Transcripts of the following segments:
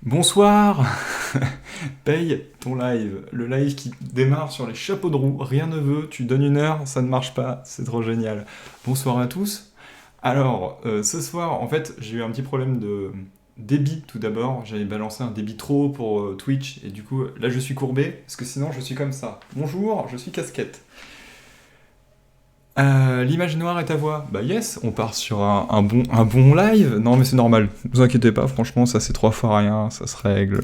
Bonsoir. Paye ton live. Le live qui démarre sur les chapeaux de roue. Rien ne veut, tu donnes une heure, ça ne marche pas. C'est trop génial. Bonsoir à tous. Alors, ce soir, en fait, j'ai eu un petit problème de débit tout d'abord. J'avais balancé un débit trop haut pour Twitch. Et du coup, là, je suis courbé. Parce que sinon, je suis comme ça. Bonjour, je suis casquette. L'image noire est ta voix. Bah yes, on part sur un bon live. Non mais c'est normal, ne vous inquiétez pas, franchement ça c'est 3 fois rien, ça se règle.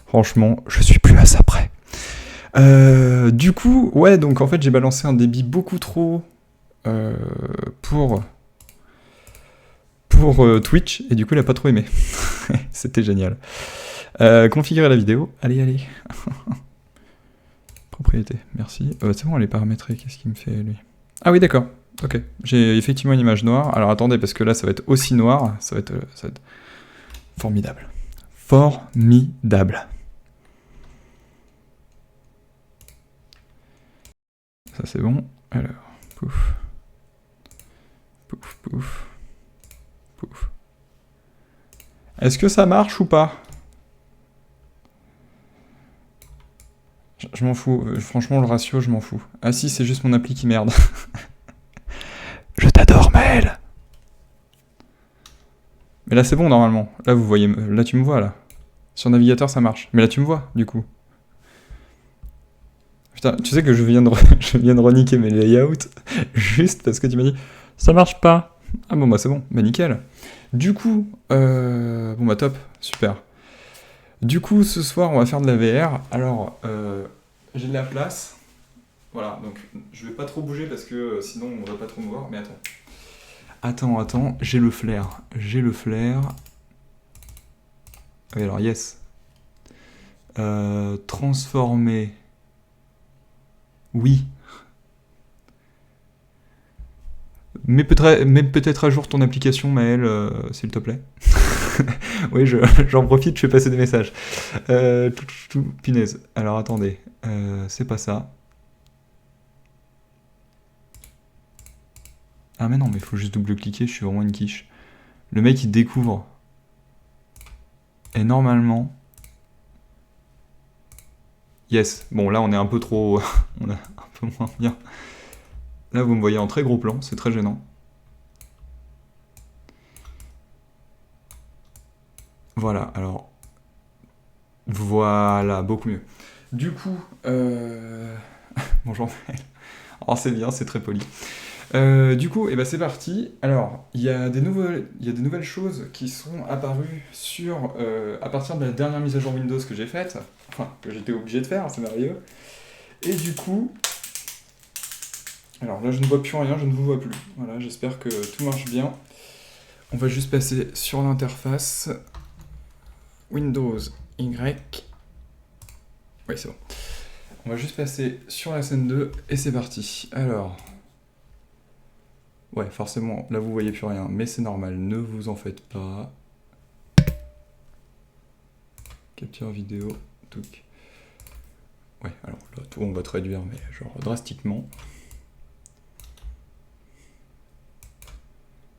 Franchement, je suis plus à ça près. Du coup, ouais, donc en fait j'ai balancé un débit beaucoup trop euh, pour, pour Twitch, et du coup il a pas trop aimé. C'était génial. Configurer la vidéo, allez. Propriété, merci. C'est bon, elle est paramétrée, qu'est-ce qu'il me fait lui? Ah oui, d'accord. Ok. J'ai effectivement une image noire. Alors attendez, parce que là, ça va être aussi noir. Ça va être formidable. Formidable. Ça, c'est bon. Alors, pouf. Pouf, pouf. Pouf. Est-ce que ça marche ou pas? Je m'en fous. Franchement, le ratio, je m'en fous. Ah si, c'est juste mon appli qui merde. Je t'adore, Maël. Mais là, c'est bon, normalement. Là, vous voyez... Là, tu me vois, là. Sur navigateur, ça marche. Mais là, tu me vois, du coup. Putain, tu sais que je viens de reniquer mes layouts juste parce que tu m'as dit ça marche pas. Ah bon, bah c'est bon, bah nickel. Du coup, bon bah top, super. Du coup, ce soir, on va faire de la VR. Alors, j'ai de la place. Voilà, donc je vais pas trop bouger parce que sinon on va pas trop me voir. Mais attends, j'ai le flair. Oui, alors yes. Transformer. Oui. Mets peut-être à jour ton application, Maël, s'il te plaît. Oui, j'en profite, je fais passer des messages. Punaise. Alors attendez, c'est pas ça. Ah mais non, mais faut juste double-cliquer, je suis vraiment une quiche. Le mec il découvre. Et normalement... Yes. Bon là on est un peu trop... on est un peu moins bien. Là vous me voyez en très gros plan, c'est très gênant. Voilà, alors... Voilà, beaucoup mieux. Du coup, bonjour. Oh c'est bien, c'est très poli. Du coup, eh ben c'est parti. Alors, il y a des nouvelles choses qui sont apparues à partir de la dernière mise à jour Windows que j'ai faite, enfin, que j'étais obligé de faire, c'est merveilleux. Et du coup, alors là je ne vois plus rien, je ne vous vois plus. Voilà, j'espère que tout marche bien. On va juste passer sur l'interface Windows Y. Oui, c'est bon. On va juste passer sur la scène 2 et c'est parti. Alors, ouais, forcément, là vous voyez plus rien, mais c'est normal, ne vous en faites pas. Capture vidéo, touc. Ouais, alors là, tout on va te réduire, mais genre drastiquement.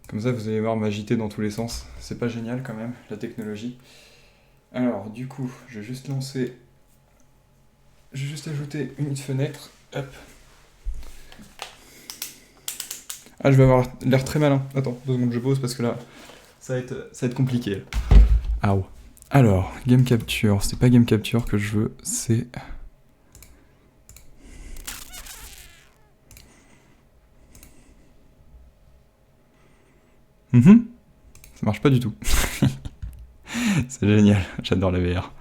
Comme ça, vous allez voir m'agiter dans tous les sens. C'est pas génial quand même, la technologie. Alors, du coup, je vais juste lancer... Je vais juste ajouter une fenêtre. Hop. Ah, je vais avoir l'air très malin. Attends, 2 secondes, je pose parce que là, ça va être compliqué. Ah. Alors, Game Capture. C'est pas Game Capture que je veux, c'est... Ça marche pas du tout. C'est génial, j'adore la VR.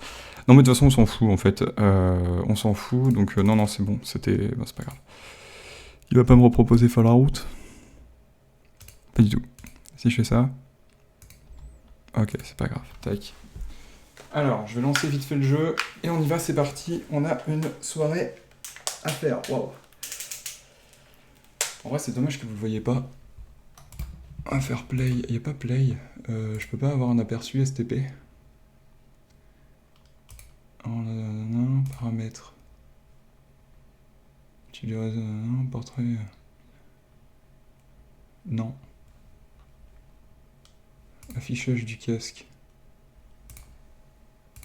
Non mais de toute façon on s'en fout en fait, on s'en fout, donc non c'est bon, c'était... Bon, c'est pas grave. Il va pas me reproposer Fallout? Pas du tout. Si je fais ça... Ok, c'est pas grave, tac. Alors, je vais lancer vite fait le jeu, et on y va, c'est parti, on a une soirée à faire, waouh. En vrai c'est dommage que vous le voyez pas. À faire play, y a pas play, je peux pas avoir un aperçu STP. Paramètres. Tu dirais portrait. Non. Affichage du casque.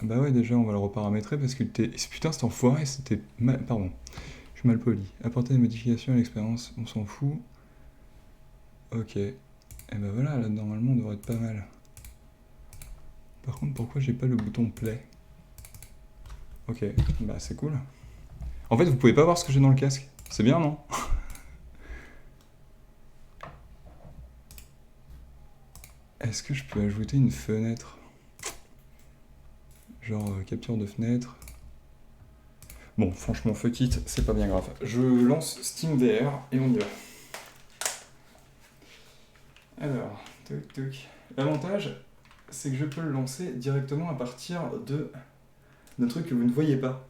Bah ouais, déjà, on va le reparamétrer parce que putain, cet enfoiré, c'était... Pardon, je suis mal poli. Apporter des modifications à l'expérience, on s'en fout. Ok. Et bah voilà, là, normalement, on devrait être pas mal. Par contre, pourquoi j'ai pas le bouton play? Ok, bah c'est cool. En fait, vous pouvez pas voir ce que j'ai dans le casque. C'est bien, non? Est-ce que je peux ajouter une fenêtre? Genre capture de fenêtre. Bon, franchement, fuck it, c'est pas bien grave. Je lance SteamVR et on y va. Alors, toc toc. L'avantage, c'est que je peux le lancer directement à partir d'un truc que vous ne voyez pas.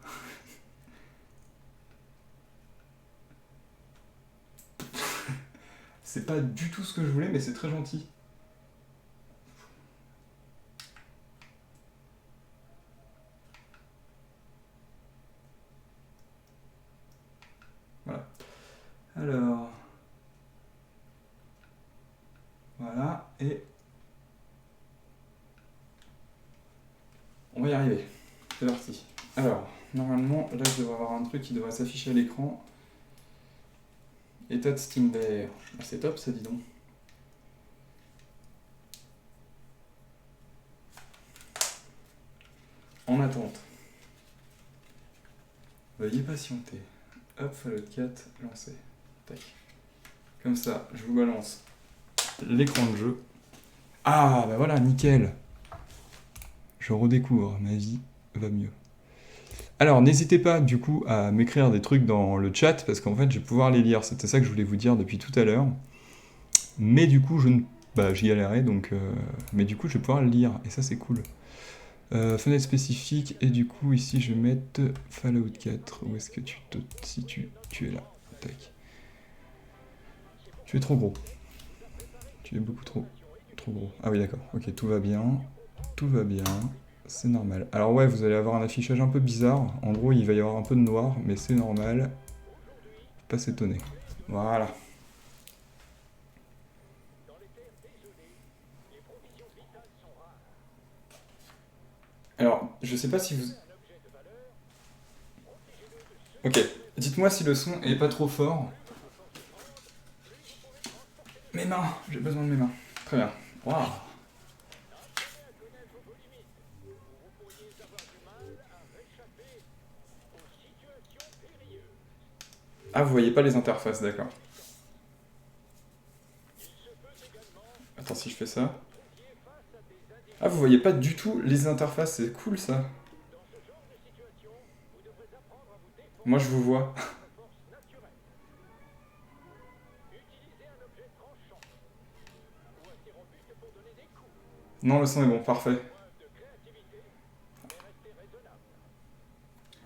C'est pas du tout ce que je voulais, mais c'est très gentil. Voilà. Alors... Voilà, et... On va y arriver. C'est parti. Alors, normalement, là, je devrais avoir un truc qui devrait s'afficher à l'écran. État de SteamVR. Ah, c'est top, ça, dis donc. En attente. Veuillez patienter. Hop, Fallout 4, lancé. Tac. Comme ça, je vous balance l'écran de jeu. Ah, bah voilà, nickel. Je redécouvre, ma vie va mieux. Alors, n'hésitez pas, du coup, à m'écrire des trucs dans le chat, parce qu'en fait, je vais pouvoir les lire. C'était ça que je voulais vous dire depuis tout à l'heure. Mais du coup, j'y galérais, donc... Mais du coup, je vais pouvoir le lire, et ça, c'est cool. Fenêtre spécifique, et du coup, ici, je vais mettre Fallout 4. Où est-ce que tu te situes? Tu es là. Tac. Tu es trop gros. Tu es beaucoup trop gros. Ah oui, d'accord. Ok, tout va bien. Tout va bien. C'est normal. Alors ouais, vous allez avoir un affichage un peu bizarre. En gros, il va y avoir un peu de noir, mais c'est normal. Faut pas s'étonner. Voilà. Alors, je sais pas si vous... Ok, dites-moi si le son est pas trop fort. Mes mains, j'ai besoin de mes mains. Très bien. Waouh. Ah, vous voyez pas les interfaces, d'accord. Attends, si je fais ça... Ah, vous voyez pas du tout les interfaces, c'est cool ça. Moi, je vous vois. Non, le son est bon, parfait.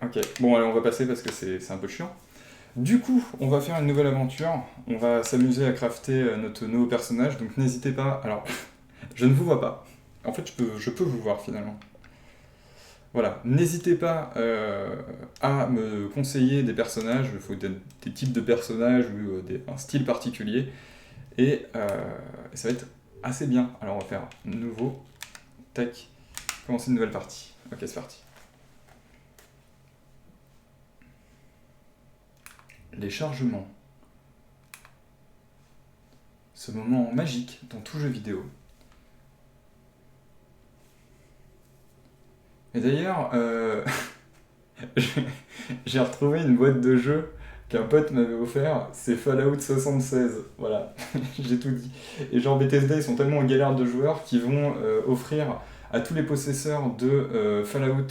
Ok, bon, allez, on va passer parce que c'est un peu chiant. Du coup, on va faire une nouvelle aventure. On va s'amuser à crafter notre nouveau personnage, donc n'hésitez pas. Alors, je ne vous vois pas. En fait, je peux vous voir finalement. Voilà, n'hésitez pas à me conseiller des personnages, il faut des types de personnages ou un style particulier, et ça va être assez bien. Alors on va faire nouveau, tac, commencer une nouvelle partie. Ok, c'est parti. Les chargements. Ce moment magique dans tout jeu vidéo. Et d'ailleurs, j'ai retrouvé une boîte de jeux qu'un pote m'avait offert, c'est Fallout 76, voilà, j'ai tout dit. Et genre Bethesda, ils sont tellement en galère de joueurs qu'ils vont offrir à tous les possesseurs de Fallout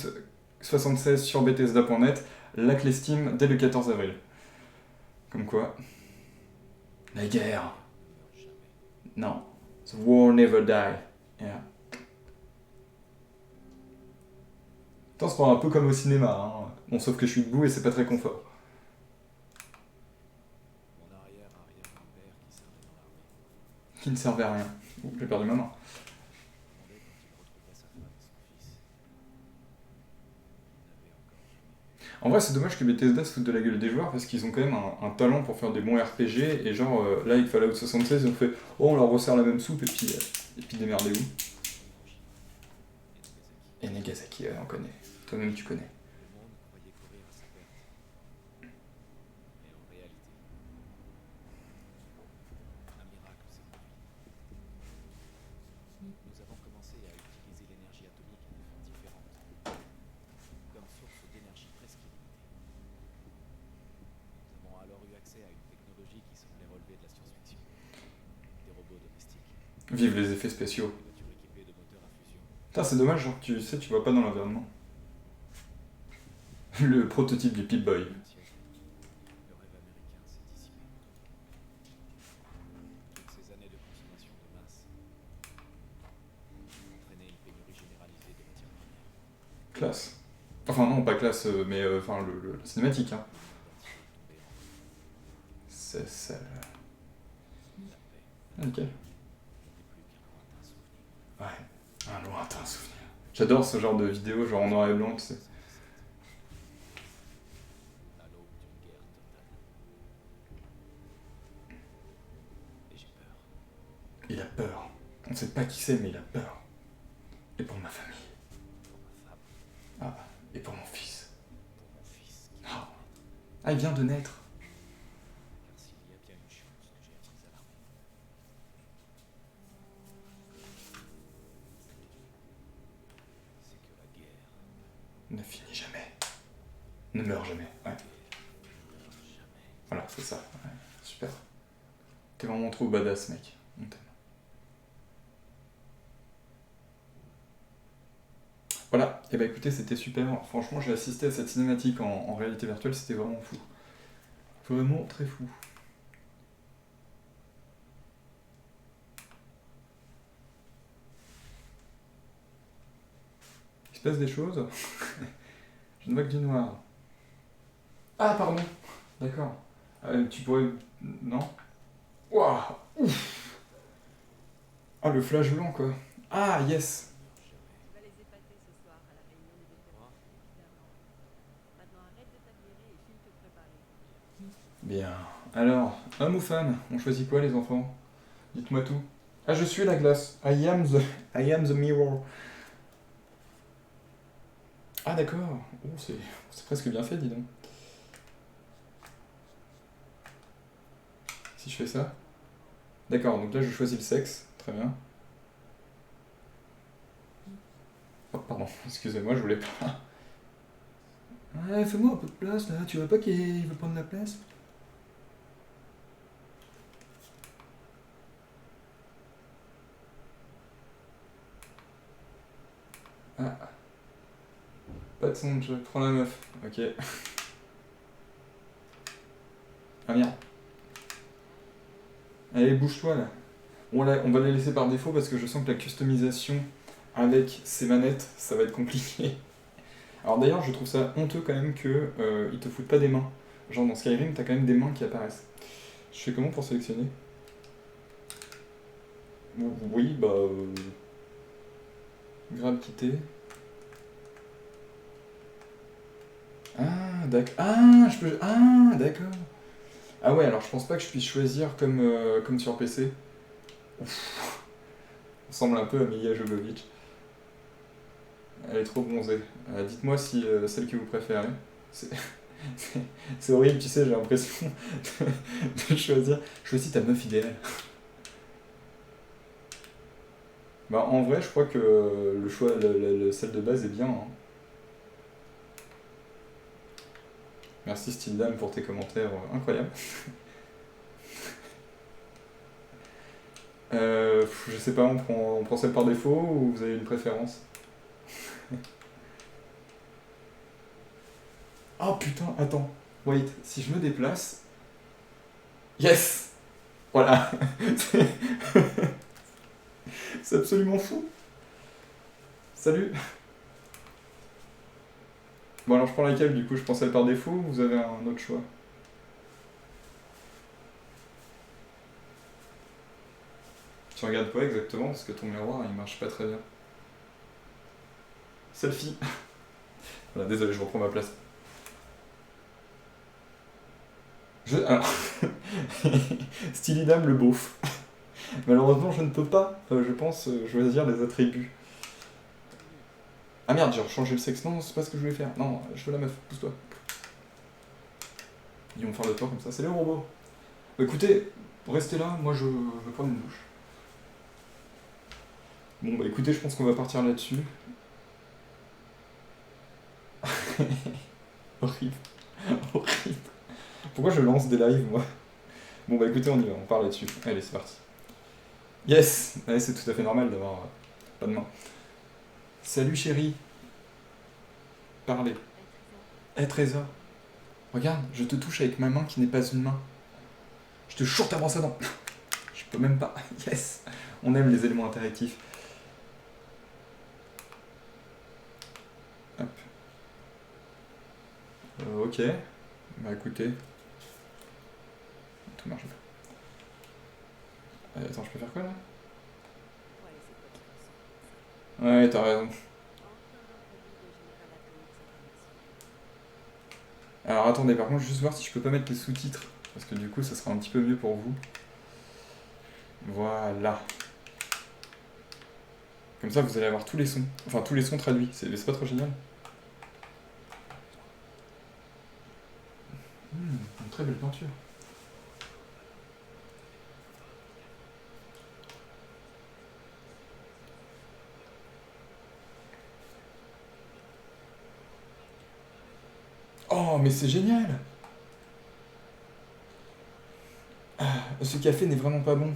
76 sur Bethesda.net la clé Steam dès le 14 avril. Comme quoi, la guerre. Non, the war never die. Yeah. Attends, c'est un peu comme au cinéma, hein. Bon, sauf que je suis debout et c'est pas très confort. Qui ne servait à rien. Ouh, j'ai perdu ma main. En vrai, c'est dommage que Bethesda se foute de la gueule des joueurs parce qu'ils ont quand même un talent pour faire des bons RPG. Et genre, là, avec Fallout 76, ils ont fait oh, on leur resserre la même soupe et puis démerdez-vous. Et Nagasaki, on connaît. Toi-même, tu connais. Le monde croyait courir à sa perte. Mais en réalité, un miracle s'est produit. Nous avons commencé à utiliser l'énergie atomique de façon différente, comme source d'énergie presque illimitée. Nous avons alors eu accès à une technologie qui semblait relever de la science-fiction. Des robots domestiques, Vive les effets spéciaux. des voitures équipées de moteurs à fusion. Putain, c'est dommage, genre, tu sais, tu vois pas dans l'environnement. Le prototype du Pip-Boy. Le siècle, le rêve américain s'est dissipé. Toutes ces années de consommation de masse ont entraîné une pénurie généralisée de matières premières. Classe. Enfin, non, pas classe, mais enfin, la cinématique, hein. Le monde entier est tombé en ruine. C'est celle. La paix Ah, nickel. n'était plus qu'un lointain souvenir. Ouais, un lointain souvenir. J'adore ce genre de vidéo, genre en noir et blanc, tu sais. À l'aube d'une guerre totale. Et j'ai peur. Il a peur. On sait pas qui c'est, mais il a peur. Et pour ma famille. Pour ma femme, Ah, et pour mon fils. pour mon fils qui Ah. vient de naître. Ah, il vient de naître. Car s'il y a bien une chose que j'ai apprise à l'armée, c'est que la guerre Ne finit jamais. Ne meurt jamais. Ouais, ne meurt jamais. voilà, c'est ça. Ouais, super. T'es vraiment trop badass, mec. On t'aime. Voilà, et bah écoutez, c'était super. Franchement, j'ai assisté à cette cinématique en réalité virtuelle, c'était vraiment fou. Vraiment très fou. Il se passe des choses. Je ne vois que du noir. Ah, pardon. D'accord. Tu pourrais... Non. Waouh. Ouf. Ah, le flash blanc, quoi. Ah, yes. Ne meurt jamais. Tu vas les épater ce soir à la réunion des vétérans, évidemment. Maintenant arrête de t'admirer et file te préparer. Bien. Alors, homme ou femme? On choisit quoi, les enfants? Dites-moi tout. Ah, je suis la glace. I am the mirror. Ah, d'accord. Oh, c'est presque bien fait, dis donc. Si je fais ça. D'accord, donc là, je choisis le sexe. Très bien. Oh, pardon, excusez-moi, je voulais pas. Ouais, fais-moi un peu de place, là. Tu vois pas qu'il veut prendre la place? Ah. Pas de son, je prends la meuf. Ok. Ah merde. Allez, bouge-toi là. On va les laisser par défaut parce que je sens que la customisation avec ces manettes, ça va être compliqué. Alors d'ailleurs, je trouve ça honteux quand même que ils te foutent pas des mains. Genre dans Skyrim, t'as quand même des mains qui apparaissent. Je fais comment pour sélectionner? Oui, bah... Grab quitter. Ah, d'accord. Ah, je peux... Ah, d'accord. Ah ouais, alors je pense pas que je puisse choisir comme sur PC. Ouf. On ressemble un peu à Mia Jovovich. Elle est trop bronzée. Dites-moi si celle que vous préférez. C'est c'est horrible, tu sais, j'ai l'impression de choisir. Choisis ta meuf idéale. Bah en vrai, je crois que le choix, celle de base est bien, hein. Merci Style Dame pour tes commentaires incroyables. Je sais pas, on prend celle par défaut ou vous avez une préférence? Oh putain, attends. Wait, si je me déplace... Yes. Voilà. C'est absolument fou. Salut. Bon alors je prends laquelle du coup? Je prends celle par défaut ou vous avez un autre choix? Tu regardes quoi exactement? Parce que ton miroir il marche pas très bien. Selfie. Voilà, désolé, je reprends ma place. Alors... Stylidam le beauf. Malheureusement, je ne peux pas, je pense, choisir les attributs. Ah merde, j'ai rechangé le sexe. Non, c'est pas ce que je voulais faire. Non, je veux la meuf, pousse-toi. Ils vont faire le tour comme ça. C'est les robots. Bah, écoutez, restez là, moi je vais prendre une douche. Bon bah écoutez, je pense qu'on va partir là-dessus. Horrible. Horrible. Pourquoi je lance des lives, moi? Bon bah écoutez, on y va, on part là-dessus. Allez, c'est parti. Yes! Ouais, c'est tout à fait normal d'avoir pas de main. Salut chérie. Parlez. Eh Trésor. Regarde, je te touche avec ma main qui n'est pas une main. Je te choure ta brosse à dents. Je peux même pas. Yes! On aime les éléments interactifs. Hop. Ok. Bah écoutez. Tout marche bien. Attends, je peux faire quoi là? Ouais, c'est quoi qui ressemble? Ouais, t'as raison. Enfin un produit de General Atomics International. Alors attendez, par contre, juste voir si je peux pas mettre les sous-titres. Parce que du coup, ça sera un petit peu mieux pour vous. Voilà. Comme ça, vous allez avoir tous les sons. Enfin, tous les sons traduits. C'est pas trop génial? Une très belle peinture. Oh, mais c'est génial! Ah, ce café n'est vraiment pas bon.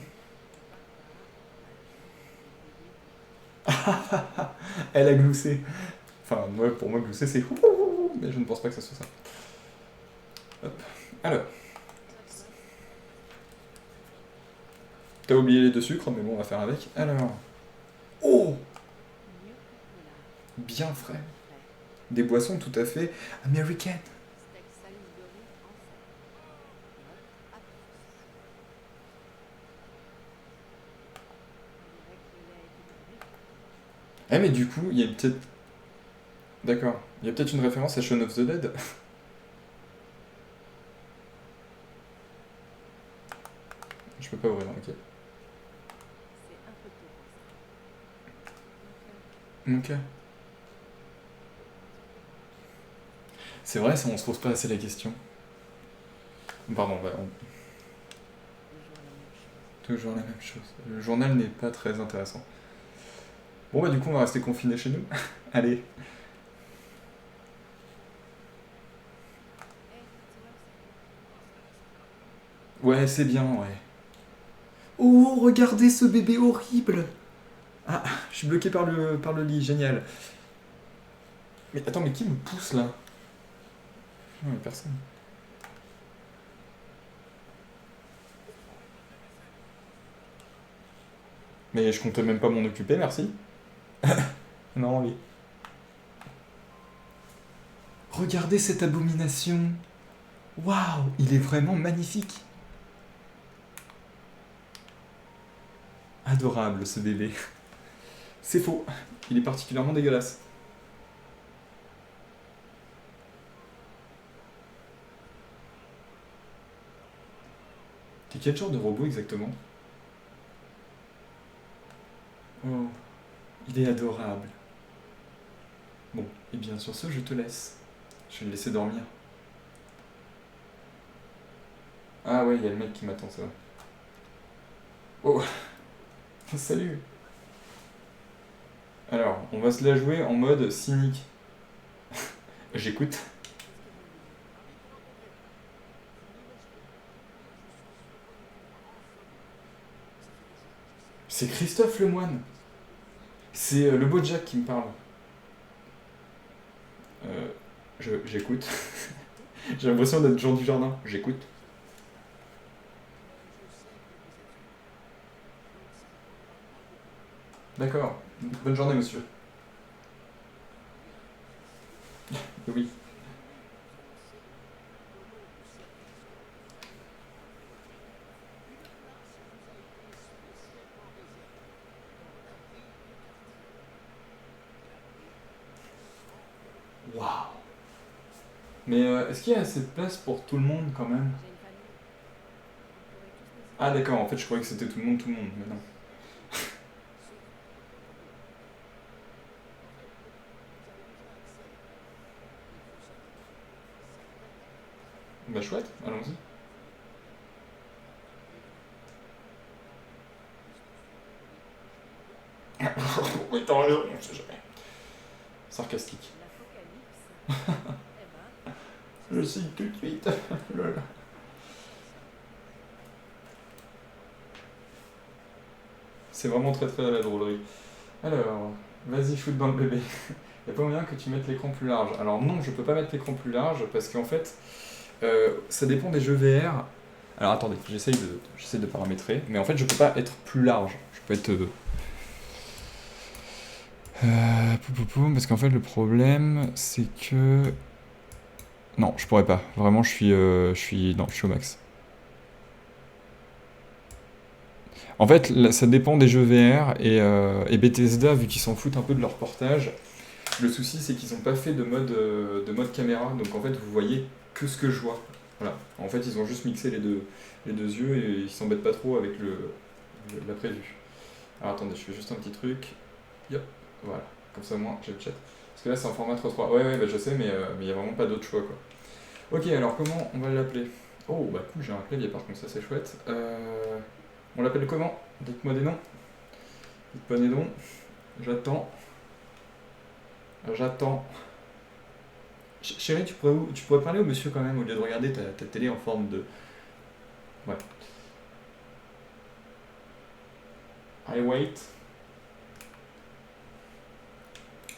Elle a gloussé. Enfin, moi, pour moi, glousser, c'est mais je ne pense pas que ça soit ça. Hop. Alors, t'as oublié les deux sucres, mais bon, on va faire avec. Alors. Oh! Mieux que Cola. Bien frais. Frais. Des boissons tout à fait américaines. Steak Salisbury en serre. Note à plus. On dirait que le lait a été mûri. Eh, mais du coup, il y a peut-être. D'accord. Il y a peut-être une référence à Shaun of the Dead. Je peux pas ouvrir, ok. C'est un peu tôt pour ça. Ok. C'est vrai, ça, on se pose pas assez la question. Pardon, bah, Toujours la même chose. toujours la même chose. Le journal n'est pas très intéressant. Bon, bah, du coup, on va rester confinés chez nous. Allez. Eh, tu vois, Ouais, c'est bien, ouais. Oh, regardez ce bébé horrible! Ah, je suis bloqué par le lit, génial. Mais attends, mais qui me pousse là? Non, mais personne. Mais je comptais même pas m'en occuper, merci. Non, oui. Regardez cette abomination! Waouh, il est vraiment magnifique! Adorable ce bébé. C'est faux, il est particulièrement dégueulasse. T'es quel genre de robot exactement? Oh, il est adorable. Bon, et bien sur ce, je te laisse. Je vais le laisser dormir. Ah ouais, il y a le mec qui m'attend, ça va. Oh, salut! Alors, on va se la jouer en mode cynique. J'écoute. C'est Christophe Lemoine. C'est le beau Jack qui me parle. J'écoute. J'ai l'impression d'être Jean du Jardin. J'écoute. D'accord. Bonne journée, monsieur. Oui. Waouh. Mais est-ce qu'il y a assez de place pour tout le monde quand même? j'ai une famille. Vous pourrez tous décider. Ah d'accord, en fait je croyais que c'était tout le monde, mais non. Bah chouette, allons-y. Oui, t'as raison, on sait jamais. Sarcastique. L'apocalypse. Eh ben, Je cite tout de suite. Lol. C'est vraiment très très à la drôlerie. Alors, vas-y, shoot dans le bébé. Y'a pas moyen que tu mettes l'écran plus large. Alors non, je peux pas mettre l'écran plus large parce qu'en fait, ça dépend des jeux VR. Alors attendez, j'essaye de paramétrer, mais en fait je peux pas être plus large. Je peux être... parce qu'en fait le problème c'est que... Non, je pourrais pas. Vraiment, non, je suis au max. En fait, là, ça dépend des jeux VR et Bethesda, vu qu'ils s'en foutent un peu de leur portage, le souci c'est qu'ils n'ont pas fait de mode caméra, donc en fait vous voyez que ce que je vois. Voilà. En fait, ils ont juste mixé les deux yeux et ils s'embêtent pas trop avec la prévue. Alors attendez, je fais juste un petit truc. Yep, voilà. Comme ça, moi, j'ai le chat. Parce que là, c'est en format 3.3. Ouais, bah, je sais, mais il n'y a vraiment pas d'autre choix, quoi. Ok, alors comment on va l'appeler? Oh, bah cool, j'ai un clavier par contre, ça c'est chouette. On l'appelle comment? Dites-moi des noms. Dites-moi des noms. J'attends. J'attends. Chérie, tu pourrais parler au monsieur quand même, au lieu de regarder ta télé en forme de... Ouais. I wait.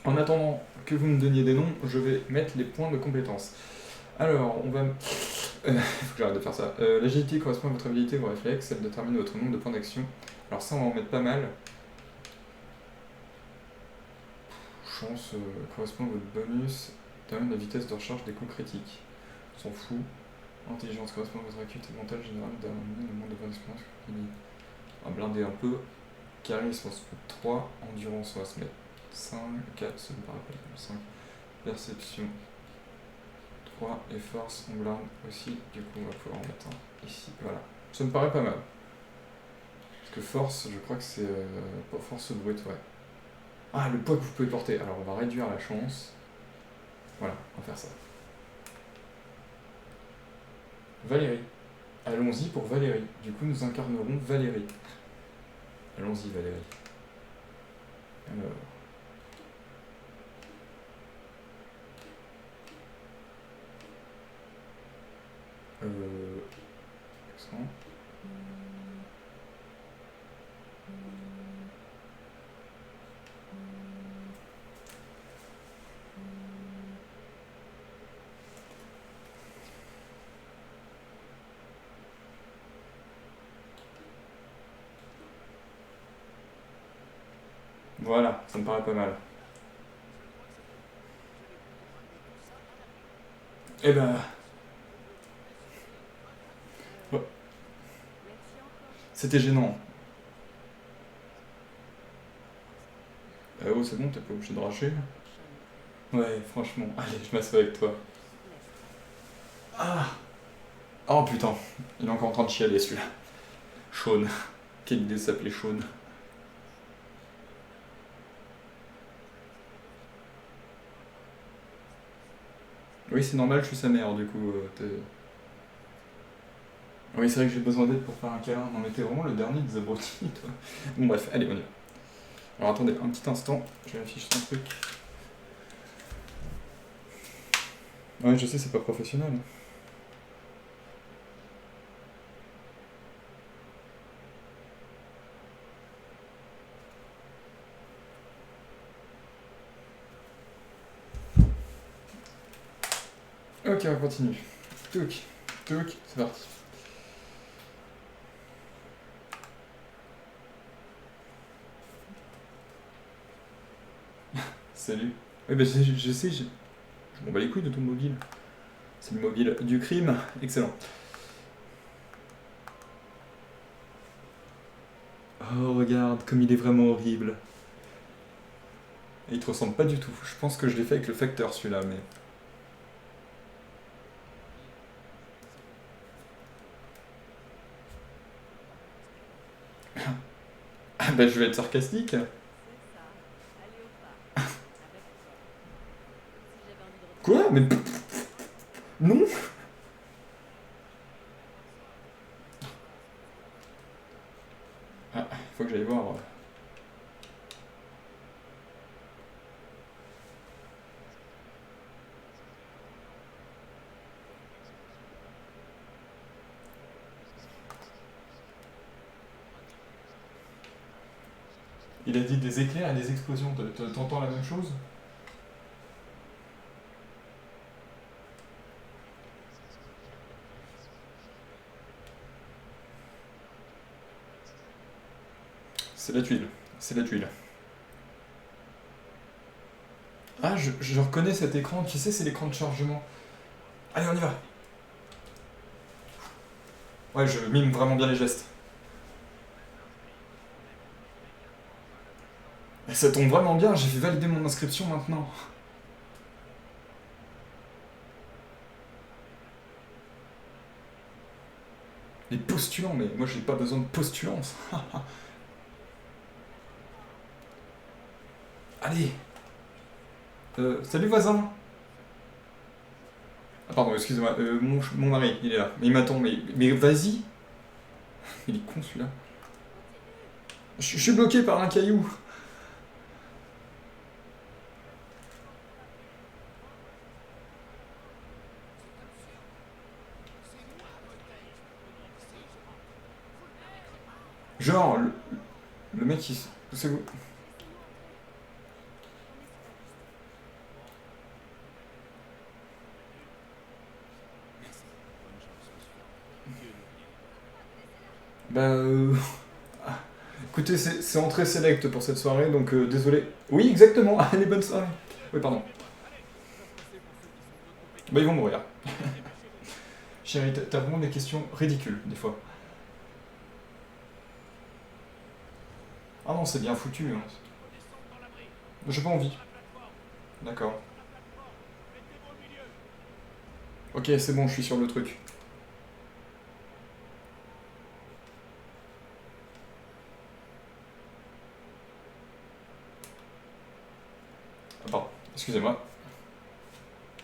En attendant que vous me donniez des noms, je vais mettre les points de compétence. Alors, on va... faut que j'arrête de faire ça. L'agilité correspond à votre habilité, vos réflexes, elle détermine votre nombre de points d'action. Alors ça, on va en mettre pas mal. Chance correspond à votre bonus, détermine la vitesse de recharge des coups critiques. On s'en fout. Intelligence correspond à votre acuité mentale générale d'un minimum de bonne expérience. On va blinder un peu. Charisme, on se met 3. Endurance, on va se mettre 5. 4, ça me paraît pas mal. 5. Perception, 3. Et force, on blinde aussi. Du coup, on va pouvoir en mettre un ici. Voilà. Ça me paraît pas mal. Parce que force, je crois que c'est... pas force brute, ouais. Ah, le poids que vous pouvez porter. Alors, on va réduire la chance. Voilà, on va faire ça. Valérie. Allons-y pour Valérie. Du coup, nous incarnerons Valérie. Allons-y, Valérie. Alors... Accent. Voilà, ça me paraît pas mal. Eh ben... Ouais, y a-t-il encore c'était gênant. Oh, c'est bon, t'es pas obligé de racher. Ouais, franchement. Allez, je m'assois avec toi. Ah! Oh putain, il est encore en train de chialer celui-là. Shaun. Quelle idée de s'appeler Shaun. Oui, c'est normal, je suis sa mère, du coup. Oui, c'est vrai que j'ai besoin d'aide pour faire un câlin. Non, mais t'es vraiment le dernier des abrutis, toi. Bon, bref, allez, on y va. Alors attendez un petit instant, je vérifie juste un truc. Ouais, je sais, c'est pas professionnel. Ok, on continue. Touk, touk, c'est parti. Salut. Oui, bah je sais, je m'en bats les couilles de ton mobile. C'est le mobile du crime. Excellent. Oh, regarde, comme il est vraiment horrible. Et il te ressemble pas du tout. Je pense que je l'ai fait avec le facteur celui-là, mais... Ah bah je vais être sarcastique. C'est ça. Allez au parc. Avec toi. Si j'avais envie de retourner Quoi? Mais... Non. que j'aille voir. Il a dit des éclairs et des explosions. T'entends la même chose? C'est la tuile. C'est la tuile. Ah, je reconnais cet écran. Tu sais, c'est l'écran de chargement. Allez, on y va. Ouais, je mime vraiment bien les gestes. Et ça tombe vraiment bien, j'ai fait valider mon inscription maintenant. Les postulants, mais moi j'ai pas besoin de postulance. Allez. Salut voisin. Ah pardon, excusez-moi, mon mari, il est là. Mais il m'attend, mais vas-y. Il est con celui-là. Je suis bloqué par un caillou. Genre, le mec il... C'est vous. Bah ah, écoutez, c'est entrée select pour cette soirée, donc désolé. Oui, exactement, allez, bonne soirée. Oui, pardon. Bah ils vont mourir. Chérie, t'as vraiment des questions ridicules, des fois. Ah non, c'est bien foutu. Hein. J'ai pas envie. D'accord. Ok, c'est bon, je suis sur le truc. Ah, pardon, excusez-moi.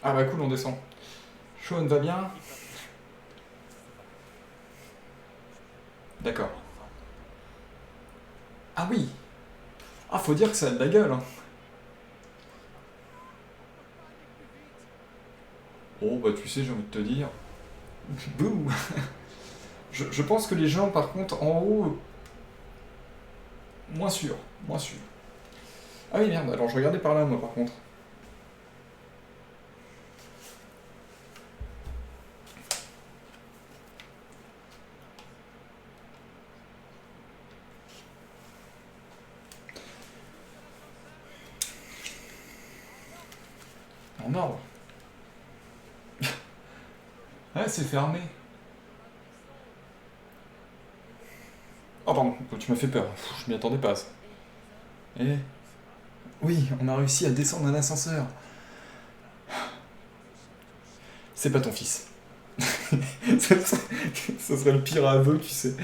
Ah bah cool, on descend. Sean va bien? D'accord. Ah oui. Ah, faut dire que ça a de la gueule. Hein. Oh bah tu sais, j'ai envie de te dire. Bouh. Je pense que les gens, par contre, en haut... Moins sûr, moins sûr. Ah oui, merde, alors je regardais par là, moi, par contre. En ordre. Ouais, c'est fermé. Oh pardon, tu m'as fait peur. Pff, je m'y attendais pas à ça. Eh. Oui, on a réussi à descendre un ascenseur. C'est pas ton fils. Ça serait le pire aveu, tu sais.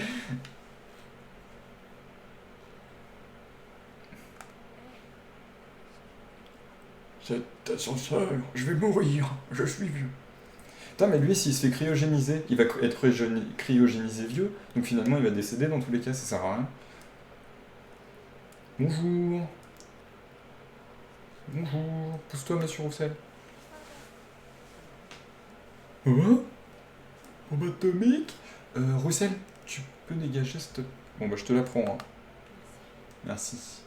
Cet ascenseur, je vais mourir, je suis vieux. Putain, mais lui, s'il se fait cryogéniser, il va être cryogénisé vieux, donc finalement il va décéder dans tous les cas, ça sert à rien. Bonjour. Bonjour. Pousse-toi, monsieur Roussel. Oh, bombe atomique. Roussel, tu peux dégager cette... Bon bah je te la prends. Hein. Merci.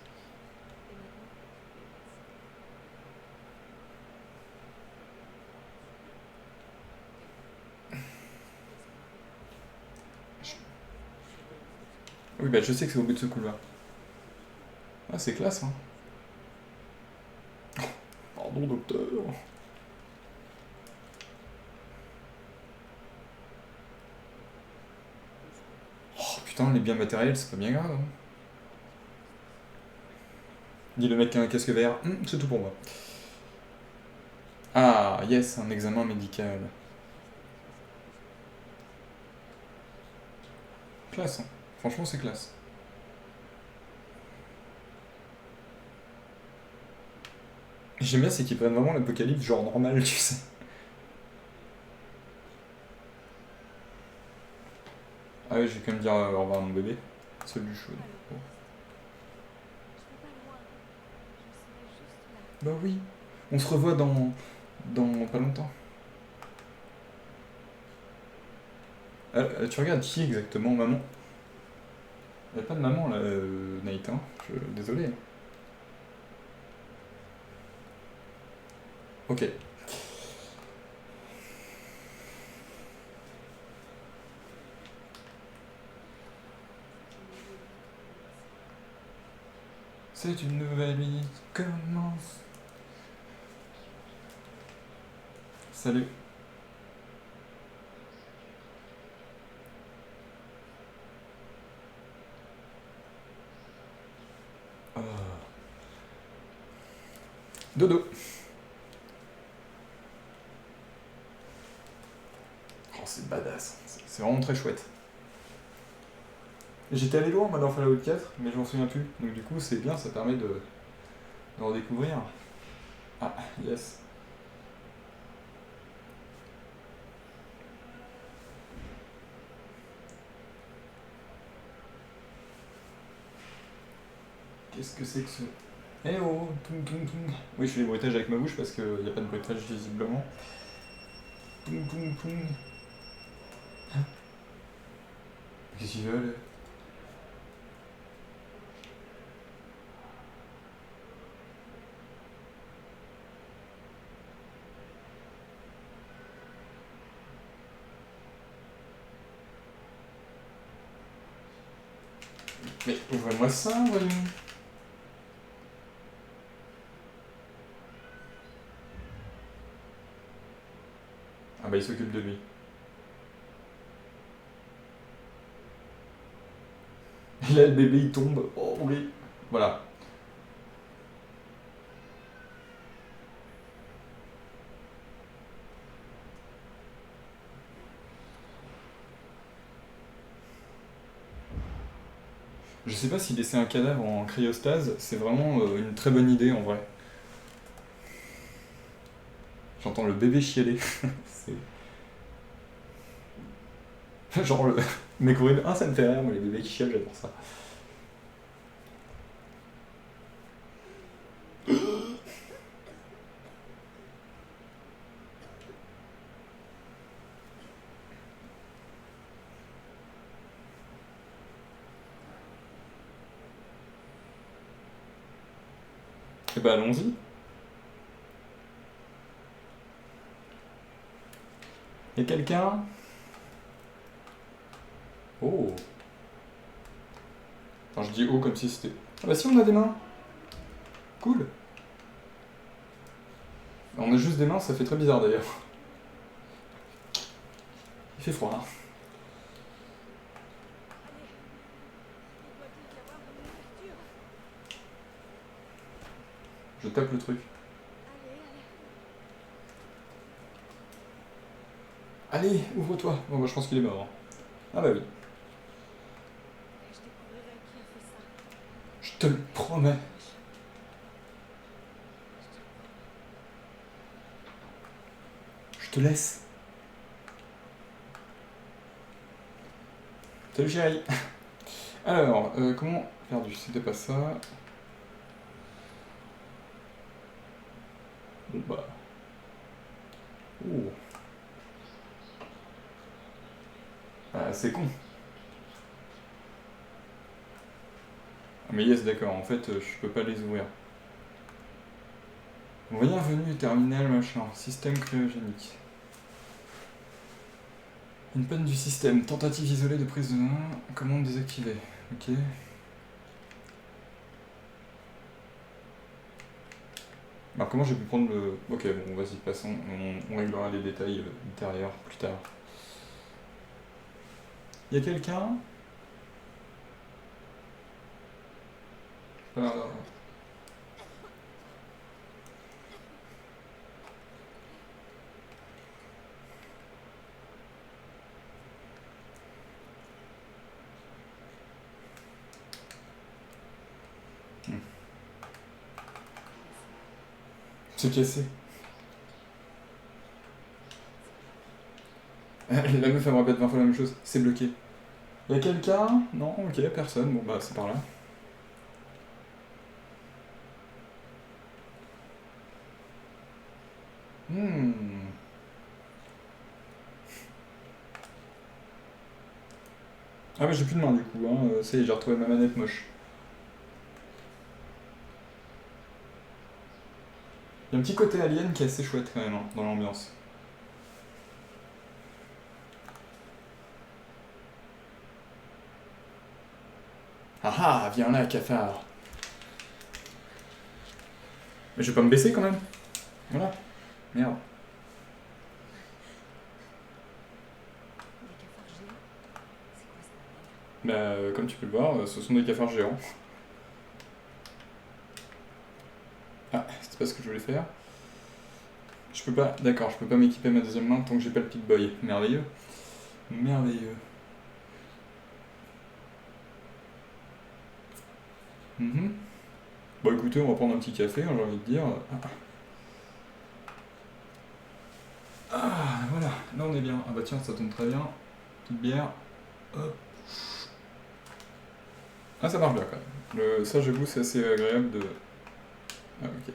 Oui bah je sais que c'est au bout de ce couloir. Ah c'est classe hein. Pardon docteur. Oh putain les biens matériels c'est pas bien grave. Hein. Dit le mec qui a un casque vert. C'est tout pour moi. Ah yes, un examen médical. Classe hein. Franchement c'est classe. J'aime bien c'est qu'ils prennent vraiment l'apocalypse genre normal tu sais. Ah oui, je vais quand même dire au revoir à mon bébé. Salut chaud. Bah oui. On se revoit dans pas longtemps. Tu regardes qui exactement, maman? Y a pas de maman là, Nate, hein. Désolé. Ok. C'est une nouvelle vie qui commence. Salut. Oh. Dodo. Oh, c'est badass. C'est vraiment très chouette. J'étais allé loin, moi, dans Fallout 4, mais je m'en souviens plus. Donc du coup, c'est bien, ça permet de redécouvrir. Ah, yes. Qu'est-ce que c'est que ce... Eh oh, toum toum toum. Oui, je fais des bruitages avec ma bouche parce qu'il n'y a pas de bruitage visiblement. Toum toum toum. Qu'est-ce qu'ils veulent? Mais ouvrez-moi ça, voyons. Ah bah il s'occupe de lui. Et là le bébé il tombe. Oh oui. Voilà. Je sais pas si laisser un cadavre en cryostase, c'est vraiment une très bonne idée en vrai. J'entends le bébé chialer. C'est... Genre le mec horrible. Ah ça me fait rire, moi les bébés qui chialent, j'adore ça. Eh ben allons-y. Y'a quelqu'un? Oh. Enfin je dis oh comme si c'était... Ah bah si on a des mains. Cool. On a juste des mains, ça fait très bizarre d'ailleurs. Il fait froid. Hein. Allez, il doit bien y avoir une ouverture. Je tape le truc. Allez, Allez, ouvre-toi. Bon bah je pense qu'il est mort. Hein. Ah bah oui. je découvrirai qui a fait ça. Je te le promets. Je te laisse. Salut chérie. Alors, comment... Perdu, c'était pas ça. Bon bah... Oh. Ah, c'est con. Ah, mais yes, d'accord, en fait, je peux pas les ouvrir. Bienvenue, terminal, machin. Système cryogénique. Une panne du système. Tentative isolée de prise de main. Commande désactivée. Ok. Alors comment j'ai pu prendre le... Ok, bon, vas-y, passons. On réglera les détails ultérieurs plus tard. Y'a quelqu'un? Ah, c'est cassé. La meuf elle me répète 20 fois la même chose. C'est bloqué. Y'a quelqu'un? Non, ok, personne. Bon bah c'est par là. Hmm. Ah mais j'ai plus de main du coup, hein. Ça y est, j'ai retrouvé ma manette moche. Il y a un petit côté alien qui est assez chouette quand même, hein, dans l'ambiance. Ah ah, viens là, cafard. Mais je vais pas me baisser quand même. Voilà. Merde. Des cafards géants? C'est quoi ça? Bah, comme tu peux le voir, ce sont des cafards géants. Ah, c'est pas ce que je voulais faire. Je peux pas, d'accord, je peux pas m'équiper ma deuxième main tant que j'ai pas le Pip-Boy. Merveilleux. Merveilleux. Mhm. Bon écoutez, on va prendre un petit café, hein, j'ai envie de dire. Ah, voilà, là on est bien. Ah bah tiens, ça tombe très bien. Petite bière. Hop. Ah, ça marche bien quand même. Ça, j'avoue, c'est assez agréable de... Ah, ok.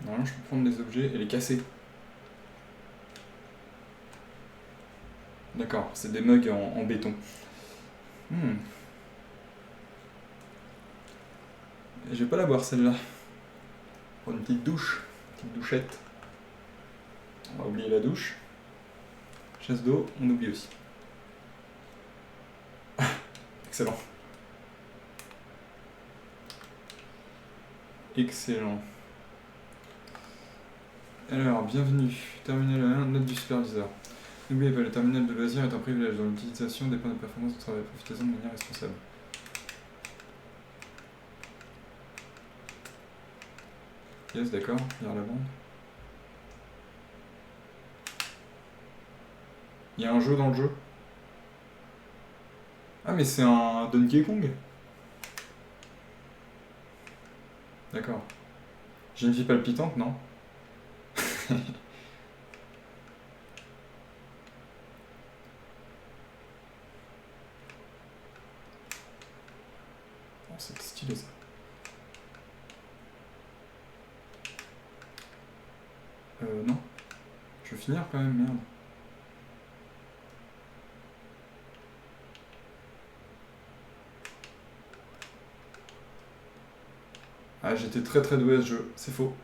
Normalement, je peux prendre des objets et les casser. D'accord, c'est des mugs en béton. Hmm. Et je vais pas la boire celle-là. Pour une petite douche. Petite douchette. On va oublier la douche. Chasse d'eau, on oublie aussi. Excellent. Excellent. Alors, bienvenue. Terminal 1, note du superviseur. N'oubliez pas, le terminal de loisirs est un privilège dont l'utilisation dépend des performances de travail. Profitez-en de manière responsable. Yes, d'accord, lire la bande. Il y a un jeu dans le jeu. Ah, mais c'est un Donkey Kong. D'accord. J'ai une vie palpitante, non? Oh, c'est stylé ça. Non. Je vais finir quand même, merde. Ah, j'étais très très doué à ce jeu, c'est faux.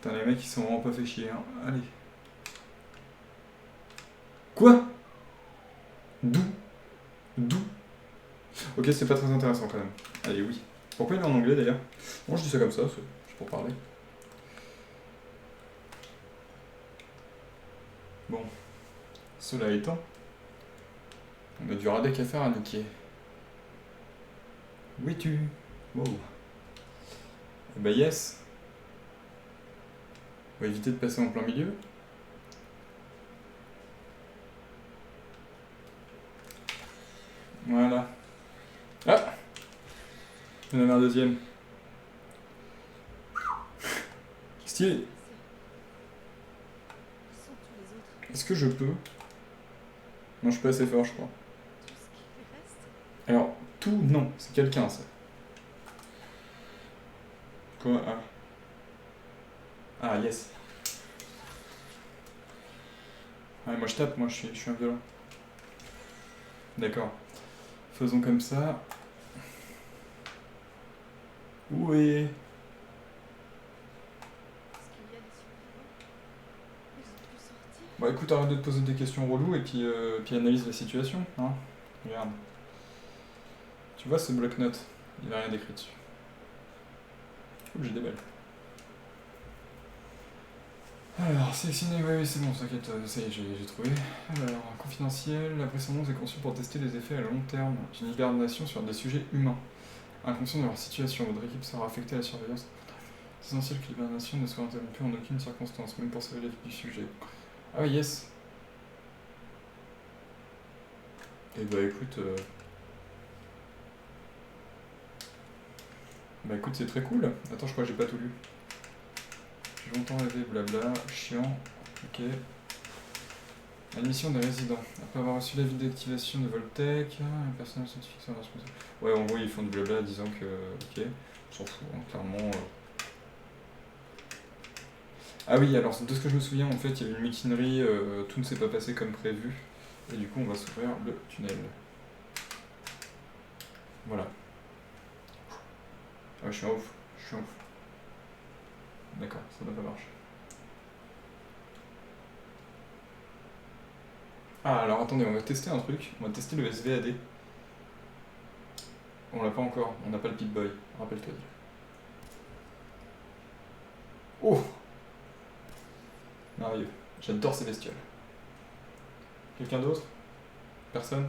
Putain, les mecs ils sont vraiment pas fait chier, hein. Allez. Quoi? D'où? D'où? Ok, c'est pas très intéressant quand même. Allez, oui. Pourquoi il est en anglais d'ailleurs? Bon, je dis ça comme ça, c'est juste pour parler. Bon. Cela étant, on a du radec à faire à niquer. Où es-tu? Wow. Eh bah yes. On va éviter de passer en plein milieu. Voilà. Ah! Il y en a un deuxième. Stylé. Ils sont tous les autres. Est-ce que je peux? Non, je suis pas assez fort, je crois. Tout ce qui reste. Alors, tout, non. C'est quelqu'un, ça. Quoi? Ah. Ah, yes. Ah, moi je tape, moi je suis un violent. D'accord. Faisons comme ça. Où est... Est-ce qu'il y a des survivants? Ils ont pu sortir? Bah écoute, arrête de te poser des questions reloues et puis analyse la situation, hein. Regarde. Tu vois ce bloc-notes? Il n'y a rien d'écrit dessus. Ouh, j'ai des balles. Alors, sélectionner, oui, c'est bon, t'inquiète, ça y est, j'ai trouvé. Alors, confidentiel, la précédente est conçue pour tester des effets à long terme d'une hibernation sur des sujets humains. Inconscient de leur situation, votre équipe sera affectée à la surveillance. C'est essentiel que l'hibernation ne soit interrompue en aucune circonstance, même pour sauver la vie du sujet. Ah oui, yes. Et bah écoute... Bah écoute, c'est très cool. Attends, je crois que j'ai pas tout lu. J'ai longtemps rêvé, blabla, chiant, ok. Admission des résidents. Après avoir reçu l'avis d'activation de Voltec, un personnel scientifique sera responsable. Ouais, en gros, ils font du blabla disant que, ok, on s'en fout, hein, clairement. Ah oui, alors de ce que je me souviens, en fait, il y a eu une mutinerie, tout ne s'est pas passé comme prévu. Et du coup, on va s'ouvrir le tunnel. Voilà. Ah, je suis un ouf. Je suis un ouf. D'accord, ça n'a pas marché. Ah, alors attendez, on va tester un truc. On va tester le SVAD. On l'a pas encore, on n'a pas le Pip-Boy. Rappelle-toi. Oh! Merveilleux. J'adore ces bestioles. Quelqu'un d'autre? Personne?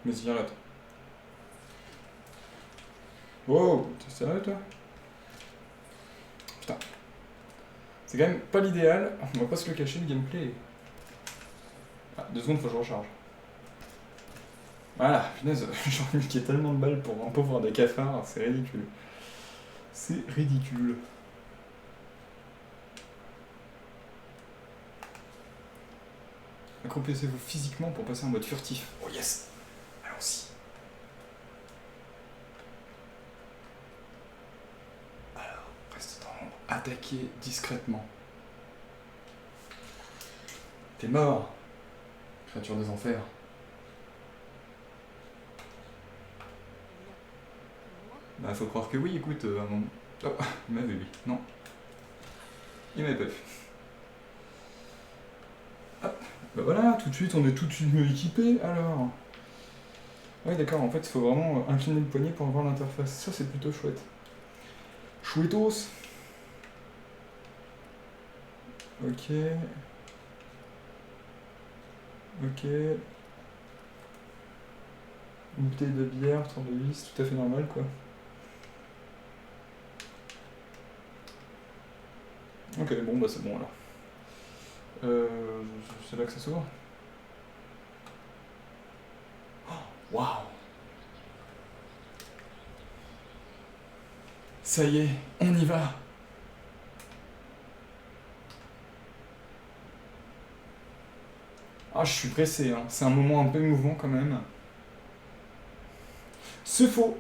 Mais viens là, toi. Wow! T'es sérieux, toi? Putain. C'est quand même pas l'idéal. On va pas se le cacher, le gameplay. Ah, 2 secondes, faut que je recharge. Voilà, punaise, j'ai mis tellement de balles pour un pauvre des cafards, c'est ridicule. C'est ridicule. Accroupissez-vous physiquement pour passer en mode furtif. Oh yes! Allons-y. Alors, reste dans l'ombre. Attaquez discrètement. T'es mort, créature des enfers. Bah faut croire que oui, écoute, à un moment... Oh, il m'avait vu, non. Il m'avait pas vu. Hop, bah voilà, tout de suite on est tout de suite mieux équipé, alors. Ouais d'accord, en fait il faut vraiment incliner le poignet pour avoir l'interface, ça c'est plutôt chouette. Chouettos. Ok. Ok. Une bouteille de bière, tournevis, tout à fait normal quoi. Ok, bon bah c'est bon alors. C'est là que ça s'ouvre. Waouh! Ça y est, on y va! Ah, je suis pressé, hein. C'est un moment un peu émouvant quand même. C'est faux!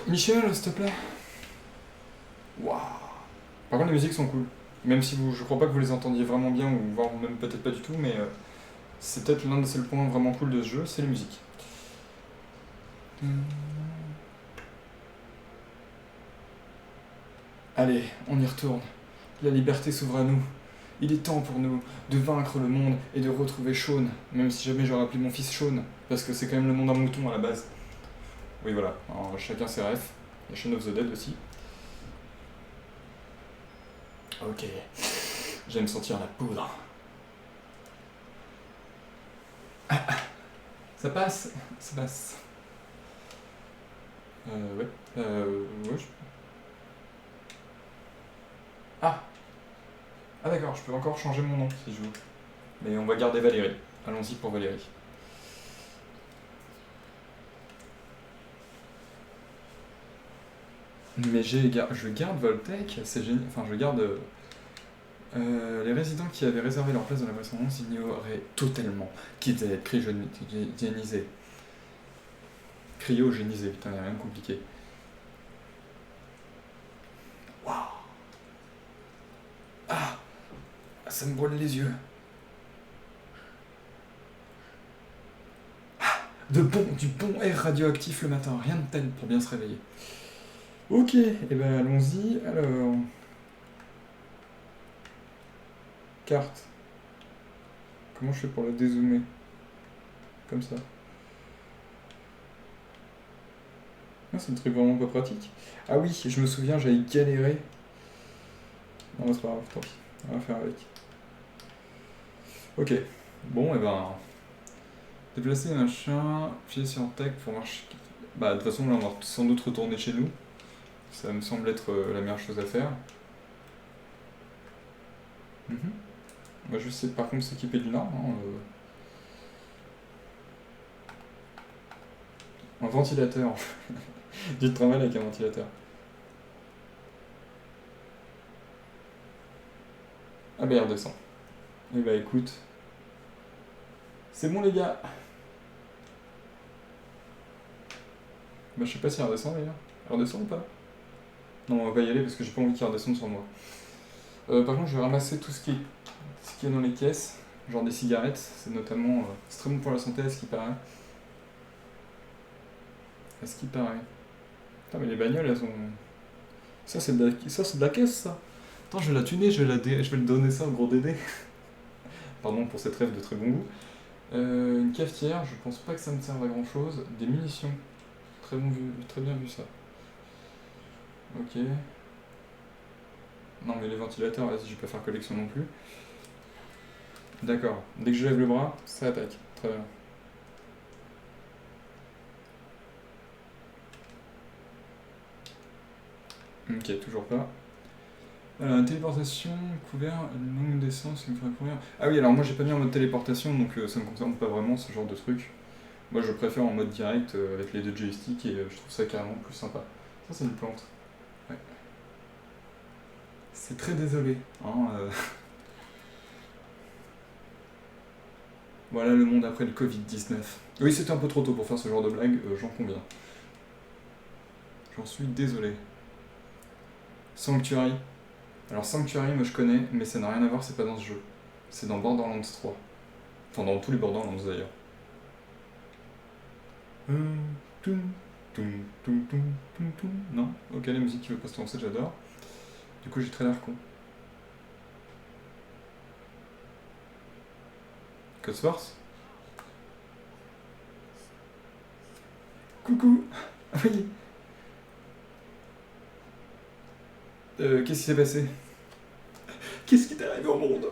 Michel, s'il te plaît. Waouh! Par contre, les musiques sont cool. Même si je crois pas que vous les entendiez vraiment bien, ou voire même peut-être pas du tout, mais c'est peut-être l'un des seuls points vraiment cool de ce jeu, c'est les musiques. Allez, on y retourne. La liberté s'ouvre à nous. Il est temps pour nous de vaincre le monde et de retrouver Shaun, même si jamais j'aurais appelé mon fils Shaun, parce que c'est quand même le nom d'un mouton à la base. Oui, voilà, alors, chacun ses refs. Il y a Shaun of the Dead aussi. Ok, j'aime sentir la poudre. Ça passe, ça passe. Ouais. Ouais, Ah! Ah d'accord, je peux encore changer mon nom si je veux. Mais on va garder Valérie. Allons-y pour Valérie. Mais je garde Voltec, c'est génial. Enfin, je garde. Les résidents qui avaient réservé leur place dans la correspondance ignoraient totalement, quitte à être cryogénisés. Cryogénisés, putain, y'a rien de compliqué. Waouh! Ah! Ça me brûle les yeux. Du bon air radioactif le matin, rien de tel pour bien se réveiller. Ok, et ben allons-y. Alors. Carte. Comment je fais pour la dézoomer? Comme ça. Ah, c'est un truc vraiment pas pratique. Ah oui, je me souviens, j'avais galéré. Non, c'est pas grave, tant pis. On va faire avec. Ok. Bon, et ben. Déplacer machin, appuyer sur tech pour marcher. Bah, de toute façon, là, on va sans doute retourner chez nous. Ça me semble être la meilleure chose à faire. On va juste essayer de, par contre, s'équiper d'une arme. Hein, Un ventilateur. Tu te travailles avec un ventilateur. Ah bah il redescend. Eh bah écoute. C'est bon les gars. Bah je sais pas si elle redescend d'ailleurs. Elle redescend ou pas? Non, on va pas y aller parce que j'ai pas envie qu'il redescende sur moi. Par contre, je vais ramasser tout ce qui est dans les caisses, genre des cigarettes, c'est notamment c'est très bon pour la santé à ce qui paraît. À ce qui paraît. Putain, mais les bagnoles, elles ont. Ça, c'est de la caisse, ça. Attends, je vais la tuner, je vais le donner ça au gros Dédé. Pardon pour cette rêve de très bon goût. Une cafetière, je pense pas que ça me serve à grand chose. Des munitions. Très bien vu ça. Ok. Non, mais les ventilateurs, vas-y, je vais pas faire collection non plus. D'accord. Dès que je lève le bras, ça attaque. Très bien. Ok, toujours pas. Téléportation, couvert, une longue descente, une courir. Ah oui, alors moi j'ai pas mis en mode téléportation, donc ça me concerne pas vraiment ce genre de truc. Moi je préfère en mode direct avec les deux joysticks et je trouve ça carrément plus sympa. Ça c'est une plante. Ouais. C'est très désolé. Hein, Voilà le monde après le Covid-19. Oui, c'était un peu trop tôt pour faire ce genre de blague, j'en conviens. J'en suis désolé. Sanctuary. Alors Sanctuary, moi je connais, mais ça n'a rien à voir, c'est pas dans ce jeu. C'est dans Borderlands 3. Enfin, dans tous les Borderlands d'ailleurs. Toum, toum, toum, toum, toum, toum. Non? Ok, la musique qui veut pas se lancer, j'adore. Du coup, j'ai très l'air con. Code Source? Coucou! Oui! Qu'est-ce qui s'est passé? Qu'est-ce qui t'est arrivé au monde?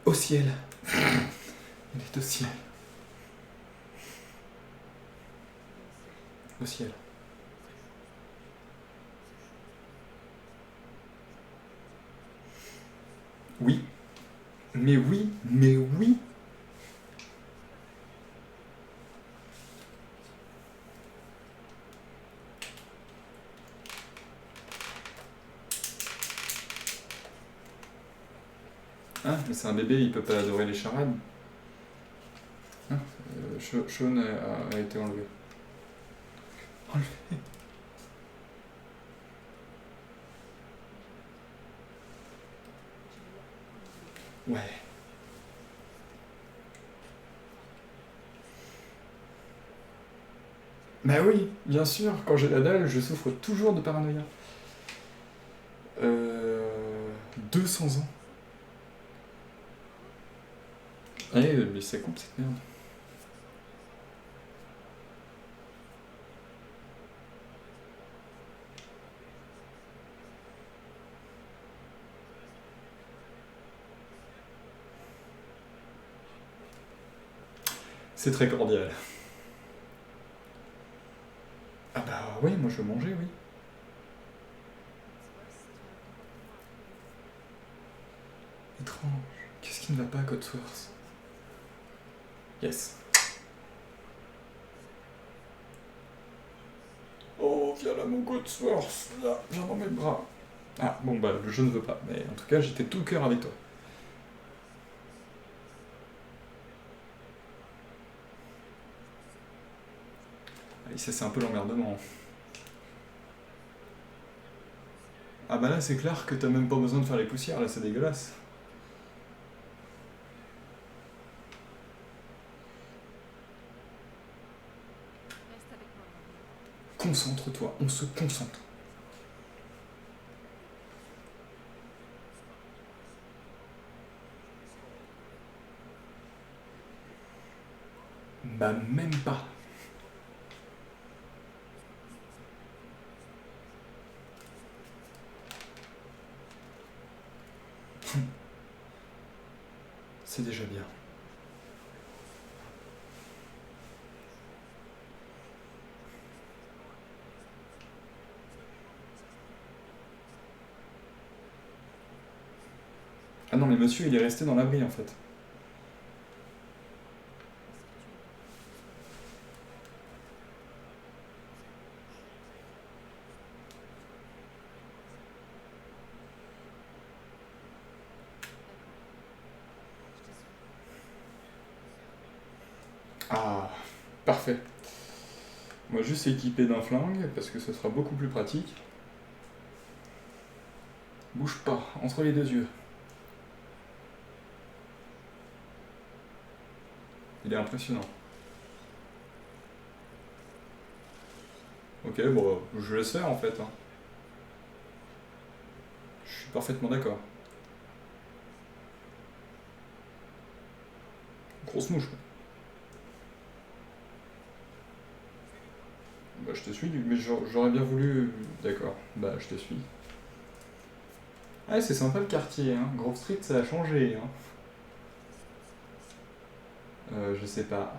Au ciel! Il est au ciel. Au ciel. Oui. Mais oui, mais oui! Ah, mais c'est un bébé, il peut pas adorer les charades. Ah, Sean a été enlevé. Enlevé. Ouais. Bah oui, bien sûr, quand j'ai la dalle, je souffre toujours de paranoïa. 200 ans. Eh, mais ça coupe cette merde. C'est très cordial. Ah bah oui, moi je veux manger, oui. Étrange. Qu'est-ce qui ne va pas à Code Source? Yes. Oh, viens là mon Code Source. Là, viens dans mes bras. Ah, bon bah le jeu ne veut pas, mais en tout cas j'étais tout cœur avec toi. Allez, ça c'est un peu l'emmerdement. Ah bah là c'est clair que t'as même pas besoin de faire les poussières, là c'est dégueulasse. Reste avec moi, Marie. Concentre-toi, on se concentre. Bah même pas. C'est déjà bien. Ah non, mais monsieur, il est resté dans l'abri en fait. Est-ce que tu es d'accord que ce soit d'accord? Je te suis. Ah, parfait. On va juste s'équiper d'un flingue parce que ce sera beaucoup plus pratique. Bouge pas, entre les deux yeux. Il est impressionnant. Ok, bon, je laisse faire en fait. Hein. Je suis parfaitement d'accord. Grosse mouche. Quoi. Bah, je te suis, mais j'aurais bien voulu. D'accord, bah, je te suis. Ouais, c'est sympa le quartier, hein. Grove Street, ça a changé, hein. Je sais pas.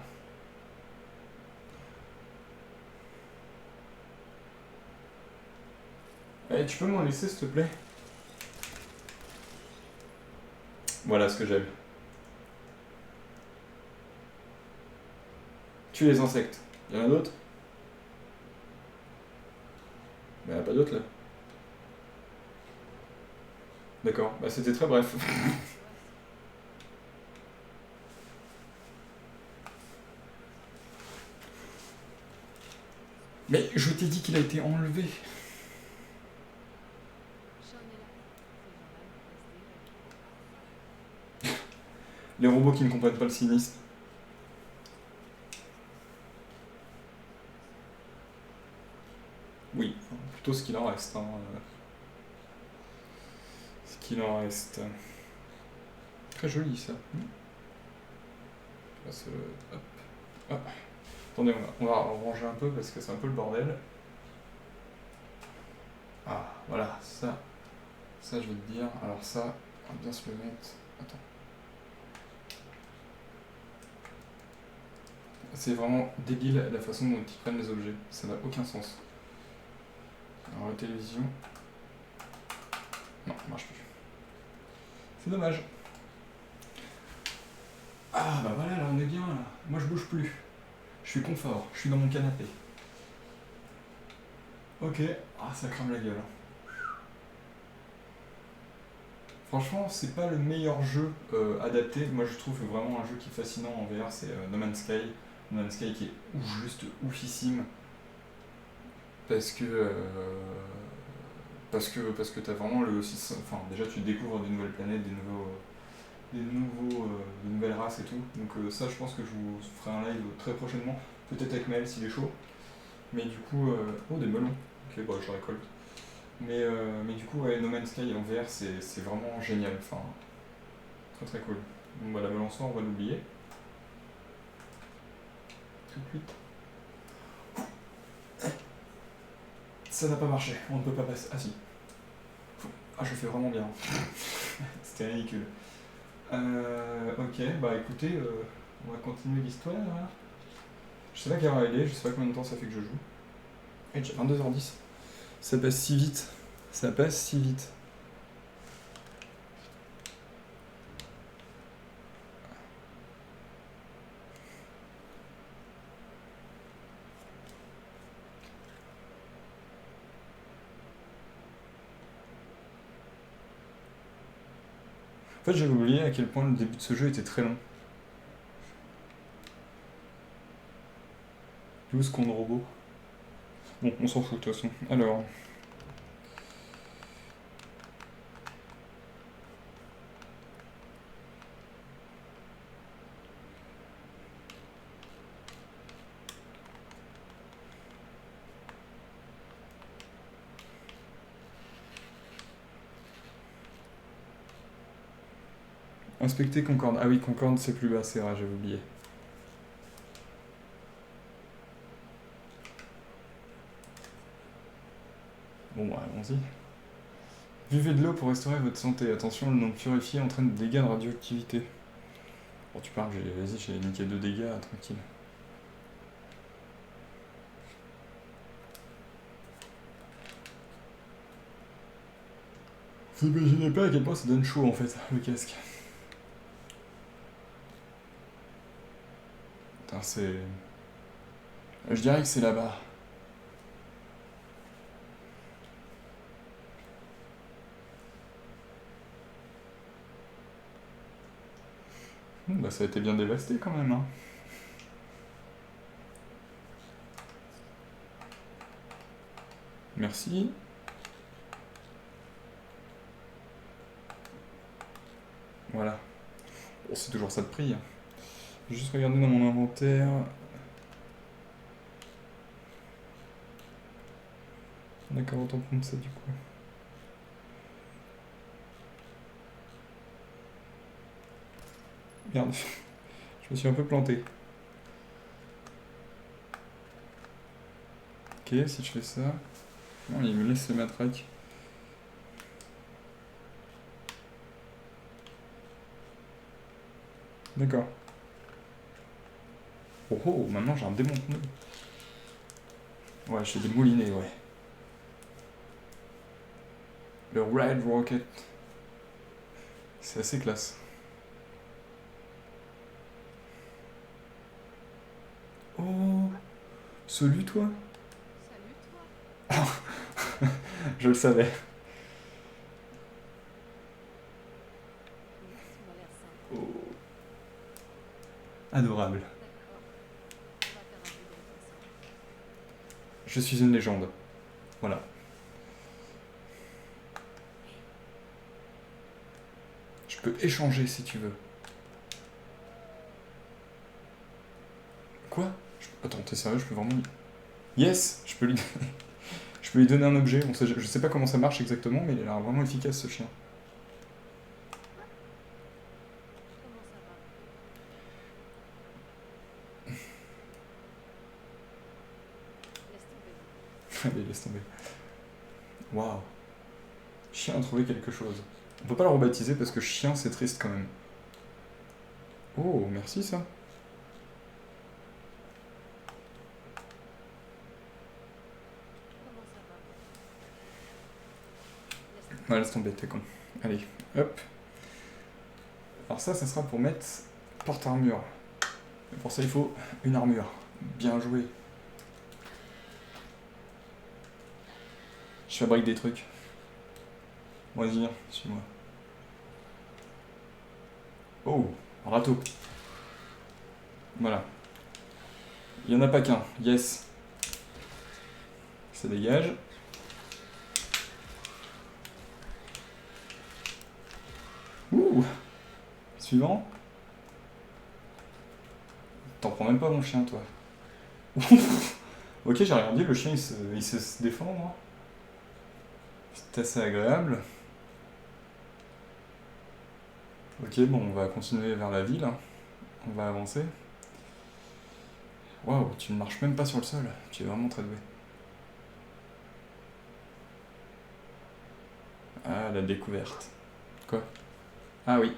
Eh, tu peux m'en laisser, s'il te plaît? Voilà ce que j'aime. Tue les insectes. Y'en a d'autres? Bah, y'en a pas d'autres là. D'accord, bah c'était très bref. Mais je t'ai dit qu'il a été enlevé. J'en ai là. C'est normal, rester. Les robots qui ne comprennent pas le cynisme. Oui, enfin, plutôt ce qu'il en reste. Hein. Ce qu'il en reste. Très joli ça. Je passe, hop. Hop. Attendez, on va ranger un peu parce que c'est un peu le bordel. Ah, voilà, ça. Ça, je vais te dire. Alors ça, on va bien se le mettre. Attends. C'est vraiment débile la façon dont ils prennent les objets. Ça n'a aucun sens. Alors la télévision... Non, ça marche plus. C'est dommage. Ah bah voilà, là on est bien là. Moi je bouge plus. Je suis confort, je suis dans mon canapé. Ok. Ah ça crame la gueule. Franchement, c'est pas le meilleur jeu adapté. Moi je trouve vraiment un jeu qui est fascinant en VR, c'est No Man's Sky. No Man's Sky qui est juste oufissime. Parce que... parce que t'as vraiment le... Enfin déjà tu découvres des nouvelles planètes, des nouvelles races et tout. Donc ça, je pense que je vous ferai un live très prochainement, peut-être avec Maël s'il est chaud. Mais du coup, oh des melons. Ok, bah je récolte. Mais du coup, ouais, No Man's Sky en VR, c'est vraiment génial. Enfin, très très cool. Bon bah la balançoire, on va l'oublier. Tout de suite. Ça n'a pas marché, on ne peut pas passer. Ah si. Ah, je fais vraiment bien. C'était ridicule. Ok, bah écoutez, on va continuer l'histoire. Hein. Je sais pas quelle heure il est, je sais pas combien de temps ça fait que je joue. Et déjà 22h10. Ça passe si vite. Ça passe si vite. En fait, j'avais oublié à quel point le début de ce jeu était très long. 12 contre robot. Bon, on s'en fout de toute façon. Alors. Inspecter Concorde. Ah oui, Concorde c'est plus bas, c'est vrai, j'avais oublié. Bon, bah, allons-y. Buvez de l'eau pour restaurer votre santé. Attention, le non purifié entraîne des dégâts de radioactivité. Bon, tu parles, vas-y, j'ai niqué 2 dégâts, tranquille. Vous imaginez pas à quel point ça donne chaud en fait, le casque. Putain, c'est... Je dirais que c'est là-bas. Bah ça a été bien dévasté quand même, hein. Merci. Voilà. Bon, c'est toujours ça de prix. Je vais juste regarder dans mon inventaire. D'accord, autant prendre ça du coup. Merde, je me suis un peu planté. Ok, si je fais ça... Non, il me laisse le matraque. D'accord. Oh oh, maintenant j'ai un démonte-nez. Ouais, j'ai des moulinets, ouais. Le Red Rocket. C'est assez classe. Oh, celui toi? Salut toi. Je le savais. Tu m'as l'air sympa. Oh. Adorable. D'accord. On va faire un peu de ensemble. Je suis une légende. Voilà. Je peux échanger si tu veux. Quoi? Attends, t'es sérieux? Je peux vraiment... Yes! Je peux lui... je peux lui donner un objet. Je sais pas comment ça marche exactement, mais il a l'air vraiment efficace ce chien. Comment ça va? Laisse tomber. Allez, laisse tomber. Waouh. Chien a trouvé quelque chose. On peut pas le rebaptiser parce que chien c'est triste quand même. Oh, merci ça. Comment ça va? Ouais, laisse tomber, t'es con. Allez, hop. Alors ça sera pour mettre porte-armure. Et pour ça, il faut une armure. Bien joué. Je fabrique des trucs. Vas-y, viens, suis-moi. Oh, un râteau. Voilà. Il n'y en a pas qu'un. Yes. Ça dégage. Ouh. Suivant. T'en prends même pas mon chien, toi. Ok, j'ai rien dit, le chien il sait se défendre. C'est assez agréable. Ok, bon, on va continuer vers la ville. On va avancer. Waouh, tu ne marches même pas sur le sol. Tu es vraiment très doué. Ah, la découverte. Quoi? Ah oui.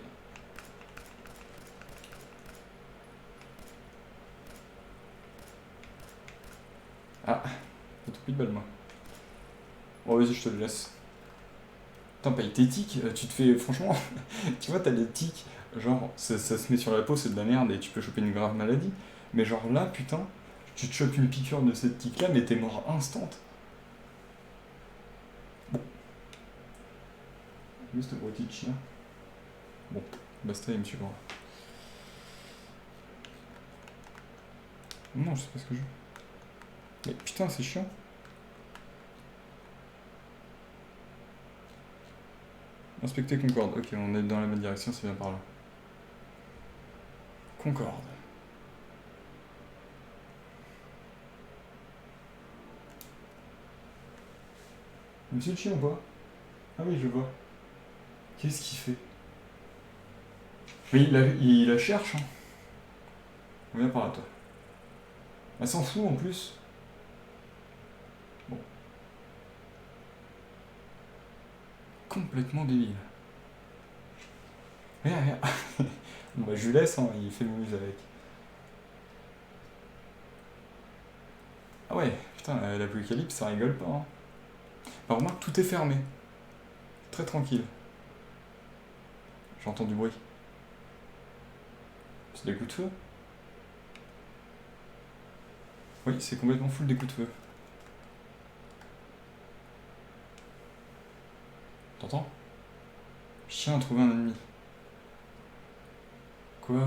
Ah, j'ai tout pris de balle, moi. Bon, vas-y, je te le laisse. Putain, paye tes tics, tu te fais... Franchement, tu vois, t'as des tics, genre, ça se met sur la peau, c'est de la merde, et tu peux choper une grave maladie. Mais genre là, putain, tu te chopes une piqûre de cette tic-là, mais t'es mort instant. Bon. Juste gros petit chien. Bon, basta, il me suivra. Non, je sais pas ce que je veux. Mais putain, c'est chiant. Inspecter Concorde. Ok, on est dans la bonne direction, c'est bien par là. Concorde. Monsieur le chien ou pas? Ah oui, je vois. Qu'est-ce qu'il fait? Mais il la cherche, hein. Viens par là, toi. Elle s'en fout en plus. Bon. Complètement débile. Regarde, regarde. Bon bah je lui laisse, hein, il fait mumuse avec. Ah ouais, putain, l'apocalypse, ça rigole pas. Hein. Alors remarque, tout est fermé. très tranquille. J'entends du bruit. C'est des coups de feu? Oui, c'est complètement full des coups de feu. T'entends? Chien a trouvé un ennemi. Quoi?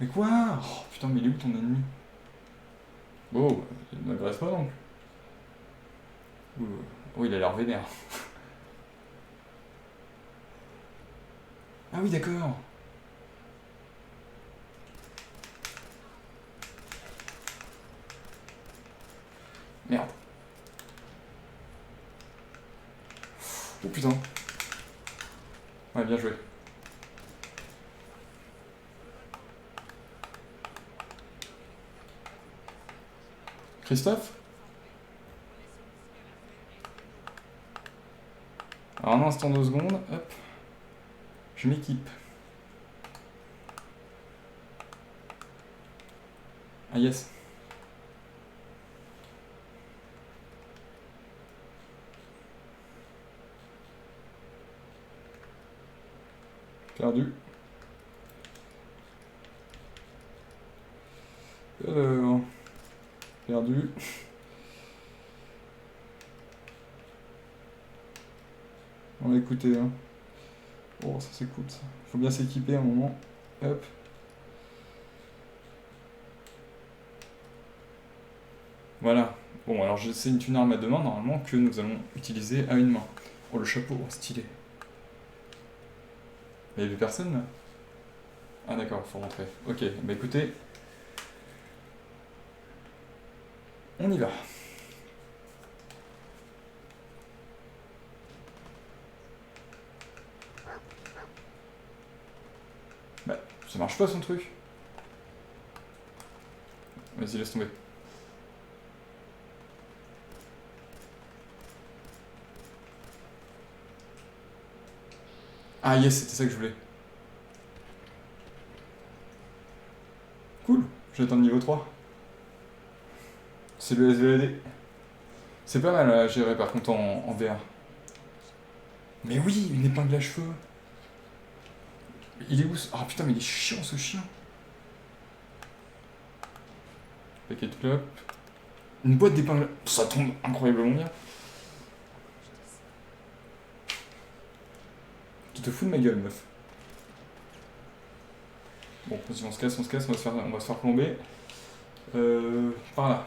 Mais quoi? Oh putain, mais il est où ton ennemi? Oh, ne m'agresse pas non plus. Oh, il a l'air vénère. Ah oui, d'accord. Merde. Oh putain. Ouais, bien joué. Christophe? Alors un instant, 2 secondes, hop. Je m'équipe. Ah yes. Perdu. Alors... Perdu. On va écouter, hein. Oh, ça c'est cool ça. Faut bien s'équiper à un moment. Hop. Voilà. Bon, alors c'est une arme à 2 mains normalement que nous allons utiliser à une main. Oh, le chapeau, stylé. Il n'y avait personne là? Ah d'accord, faut rentrer. Ok, bah écoutez. On y va. Bah, ça marche pas son truc. Vas-y, laisse tomber. Ah yes, c'était ça que je voulais. Cool, je vais atteindre niveau 3. C'est le SVAD. C'est pas mal à gérer par contre en VR. Mais oui, une épingle à cheveux. Il est où ce... Ah putain, mais il est chiant ce chien. Paquet de clopes. Une boîte d'épingles. Ça tombe incroyablement bien. Tu te fous de ma gueule, meuf. Bon, vas-y, on se casse, on va se faire plomber. Par là.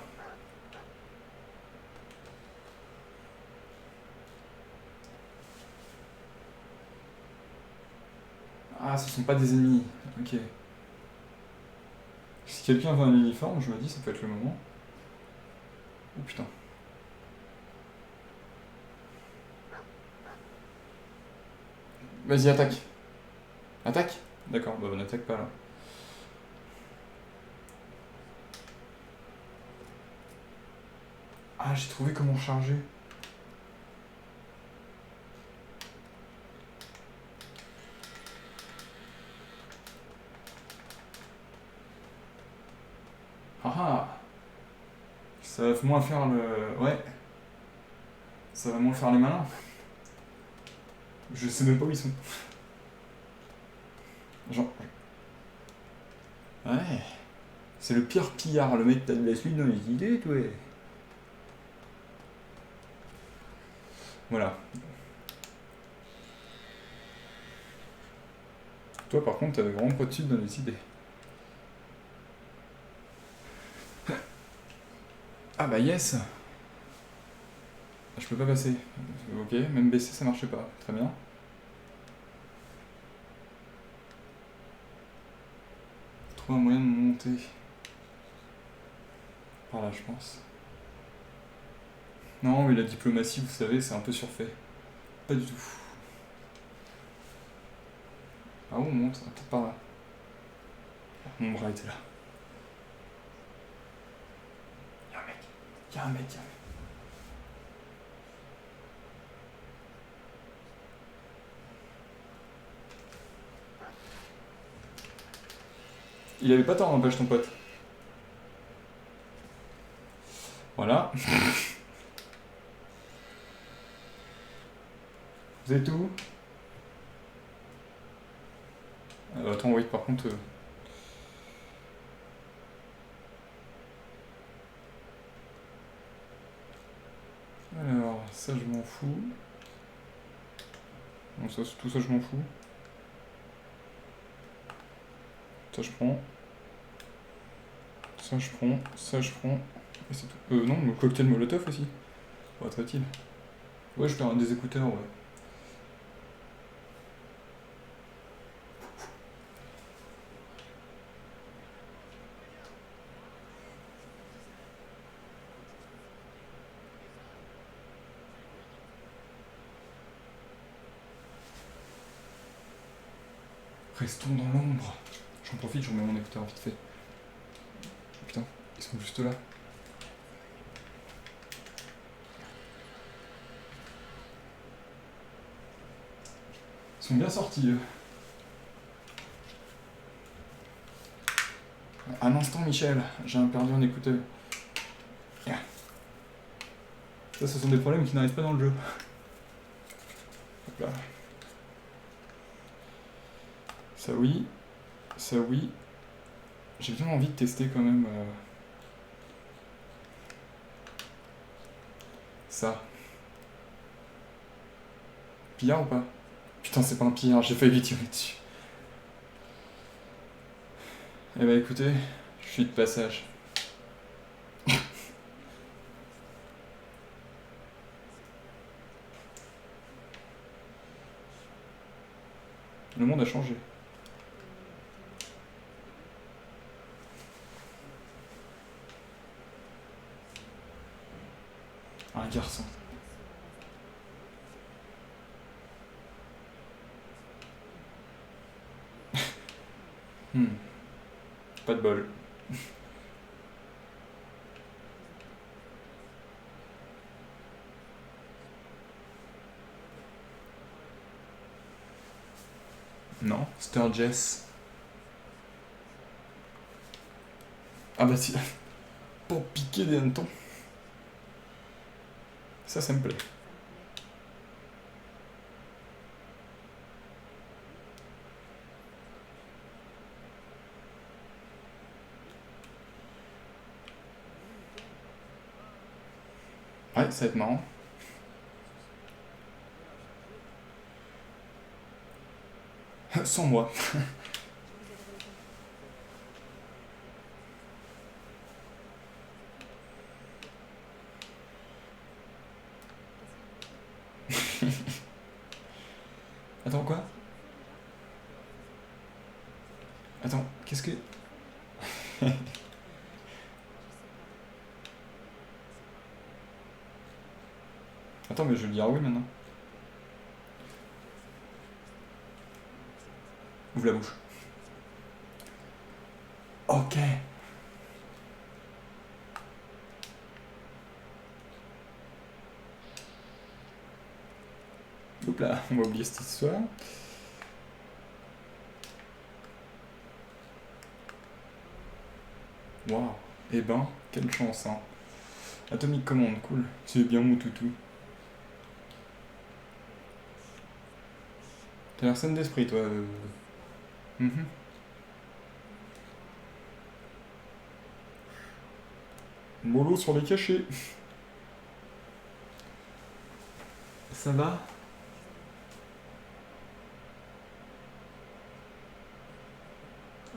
Ah, ce sont pas des ennemis. Ok. Si quelqu'un veut un uniforme, je me dis, ça peut être le moment. Oh putain. Vas-y, attaque. Attaque? D'accord, bah on n'attaque pas là. Ah, j'ai trouvé comment charger. Ah ah. Ça va moins faire le... Ouais. Ça va moins faire les malins. Je sais même pas où ils sont. Genre... Ouais. C'est le pire pillard, le mec t'as de la suite dans les idées, toi. Voilà. Toi par contre t'avais vraiment pas de suite dans les idées. Ah bah yes. Je peux pas passer. Ok, même baisser ça marchait pas. Très bien. Trouver un moyen de monter. Par là je pense. Non mais la diplomatie vous savez c'est un peu surfait. Pas du tout. Ah où on monte? Peut-être par là. Mon bras était là. Y'a un mec. Y'a un mec. Il avait pas tort, n'empêche ton pote. Voilà. Vous êtes où? Attends, oui, par contre... Alors, ça je m'en fous. Bon, ça, tout ça je m'en fous. Ça je prends. Ça je prends. Ça je prends. Et c'est tout. Non, le cocktail Molotov aussi. Pas très utile. Ouais, je perds des écouteurs, ouais. Restons dans l'ombre. J'en profite, je remets mon écouteur vite fait. Putain, ils sont juste là. Ils sont bien sortis, eux. Un instant, Michel, j'ai perdu un écouteur. Ça, ce sont des problèmes qui n'arrivent pas dans le jeu. Hop là. Ça oui. Ça oui. J'ai bien envie de tester quand même... Ça. Pillard ou pas? Putain, c'est pas un pillard, j'ai failli tirer dessus. Eh bah écoutez, je suis de passage. Le monde a changé. Un garçon. Pas de bol. Non, Sturgess. Ah bah si. Pour piquer des hannetons. Ça me plaît. Ouais, ça va être marrant. Sans moi. Attends, quoi? Attends, qu'est-ce que... Attends, mais je vais dire oui maintenant. Ouvre la bouche. Ok. Hop là, on va oublier cette histoire. Waouh. Eh ben, quelle chance, hein. Atomic Command, cool. C'est bien mon toutou. T'as l'air saine d'esprit, toi. Mhm. Mollo sur les cachets. Ça va?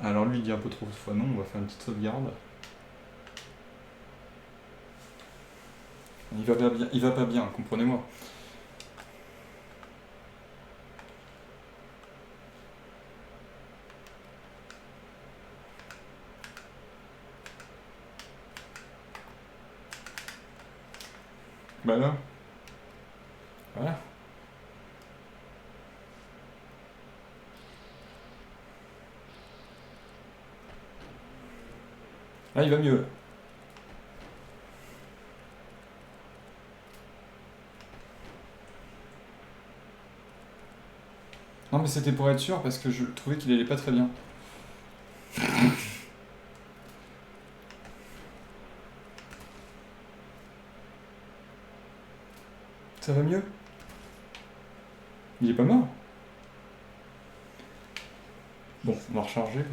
Alors lui il dit un peu trop de fois non, on va faire une petite sauvegarde. Il va pas bien, comprenez-moi. Bah là. Voilà. Là il va mieux. Non mais c'était pour être sûr parce que je trouvais qu'il allait pas très bien. Ça va mieux? Il est pas mort? Bon, on va recharger.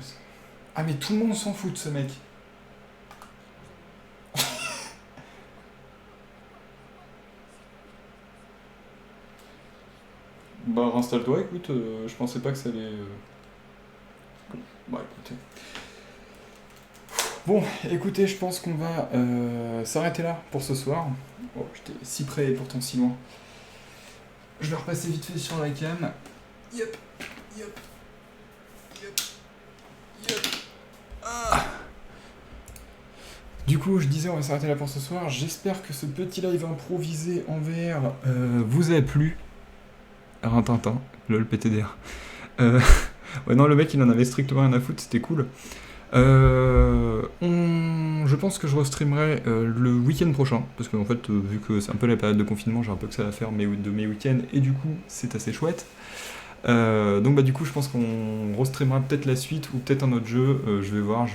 Ah mais tout le monde s'en fout de ce mec. Bah installe-toi, écoute, je pensais pas que ça allait... Bah écoutez. Bon, écoutez, je pense qu'on va s'arrêter là pour ce soir. Oh, j'étais si près et pourtant si loin. Je vais repasser vite fait sur la cam. Yep, yep, yep, yep. Ah. Du coup, je disais, on va s'arrêter là pour ce soir. J'espère que ce petit live improvisé en VR vous a plu. Rintintin, lol PTDR. Ouais, non, le mec il en avait strictement rien à foutre, c'était cool. Je pense que je restreamerai le week-end prochain, parce qu'en fait, vu que c'est un peu la période de confinement, j'ai un peu que ça à faire de mes week-ends, et du coup, c'est assez chouette. Donc bah du coup, je pense qu'on restreamera peut-être la suite, ou peut-être un autre jeu, je vais voir,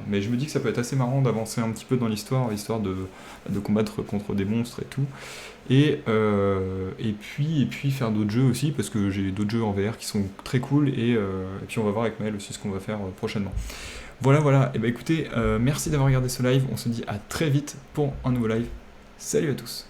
mais je me dis que ça peut être assez marrant d'avancer un petit peu dans l'histoire, histoire de combattre contre des monstres et tout. Et puis faire d'autres jeux aussi, parce que j'ai d'autres jeux en VR qui sont très cool, et puis on va voir avec Maël aussi ce qu'on va faire prochainement. Voilà, et bah écoutez, merci d'avoir regardé ce live, on se dit à très vite pour un nouveau live. Salut à tous.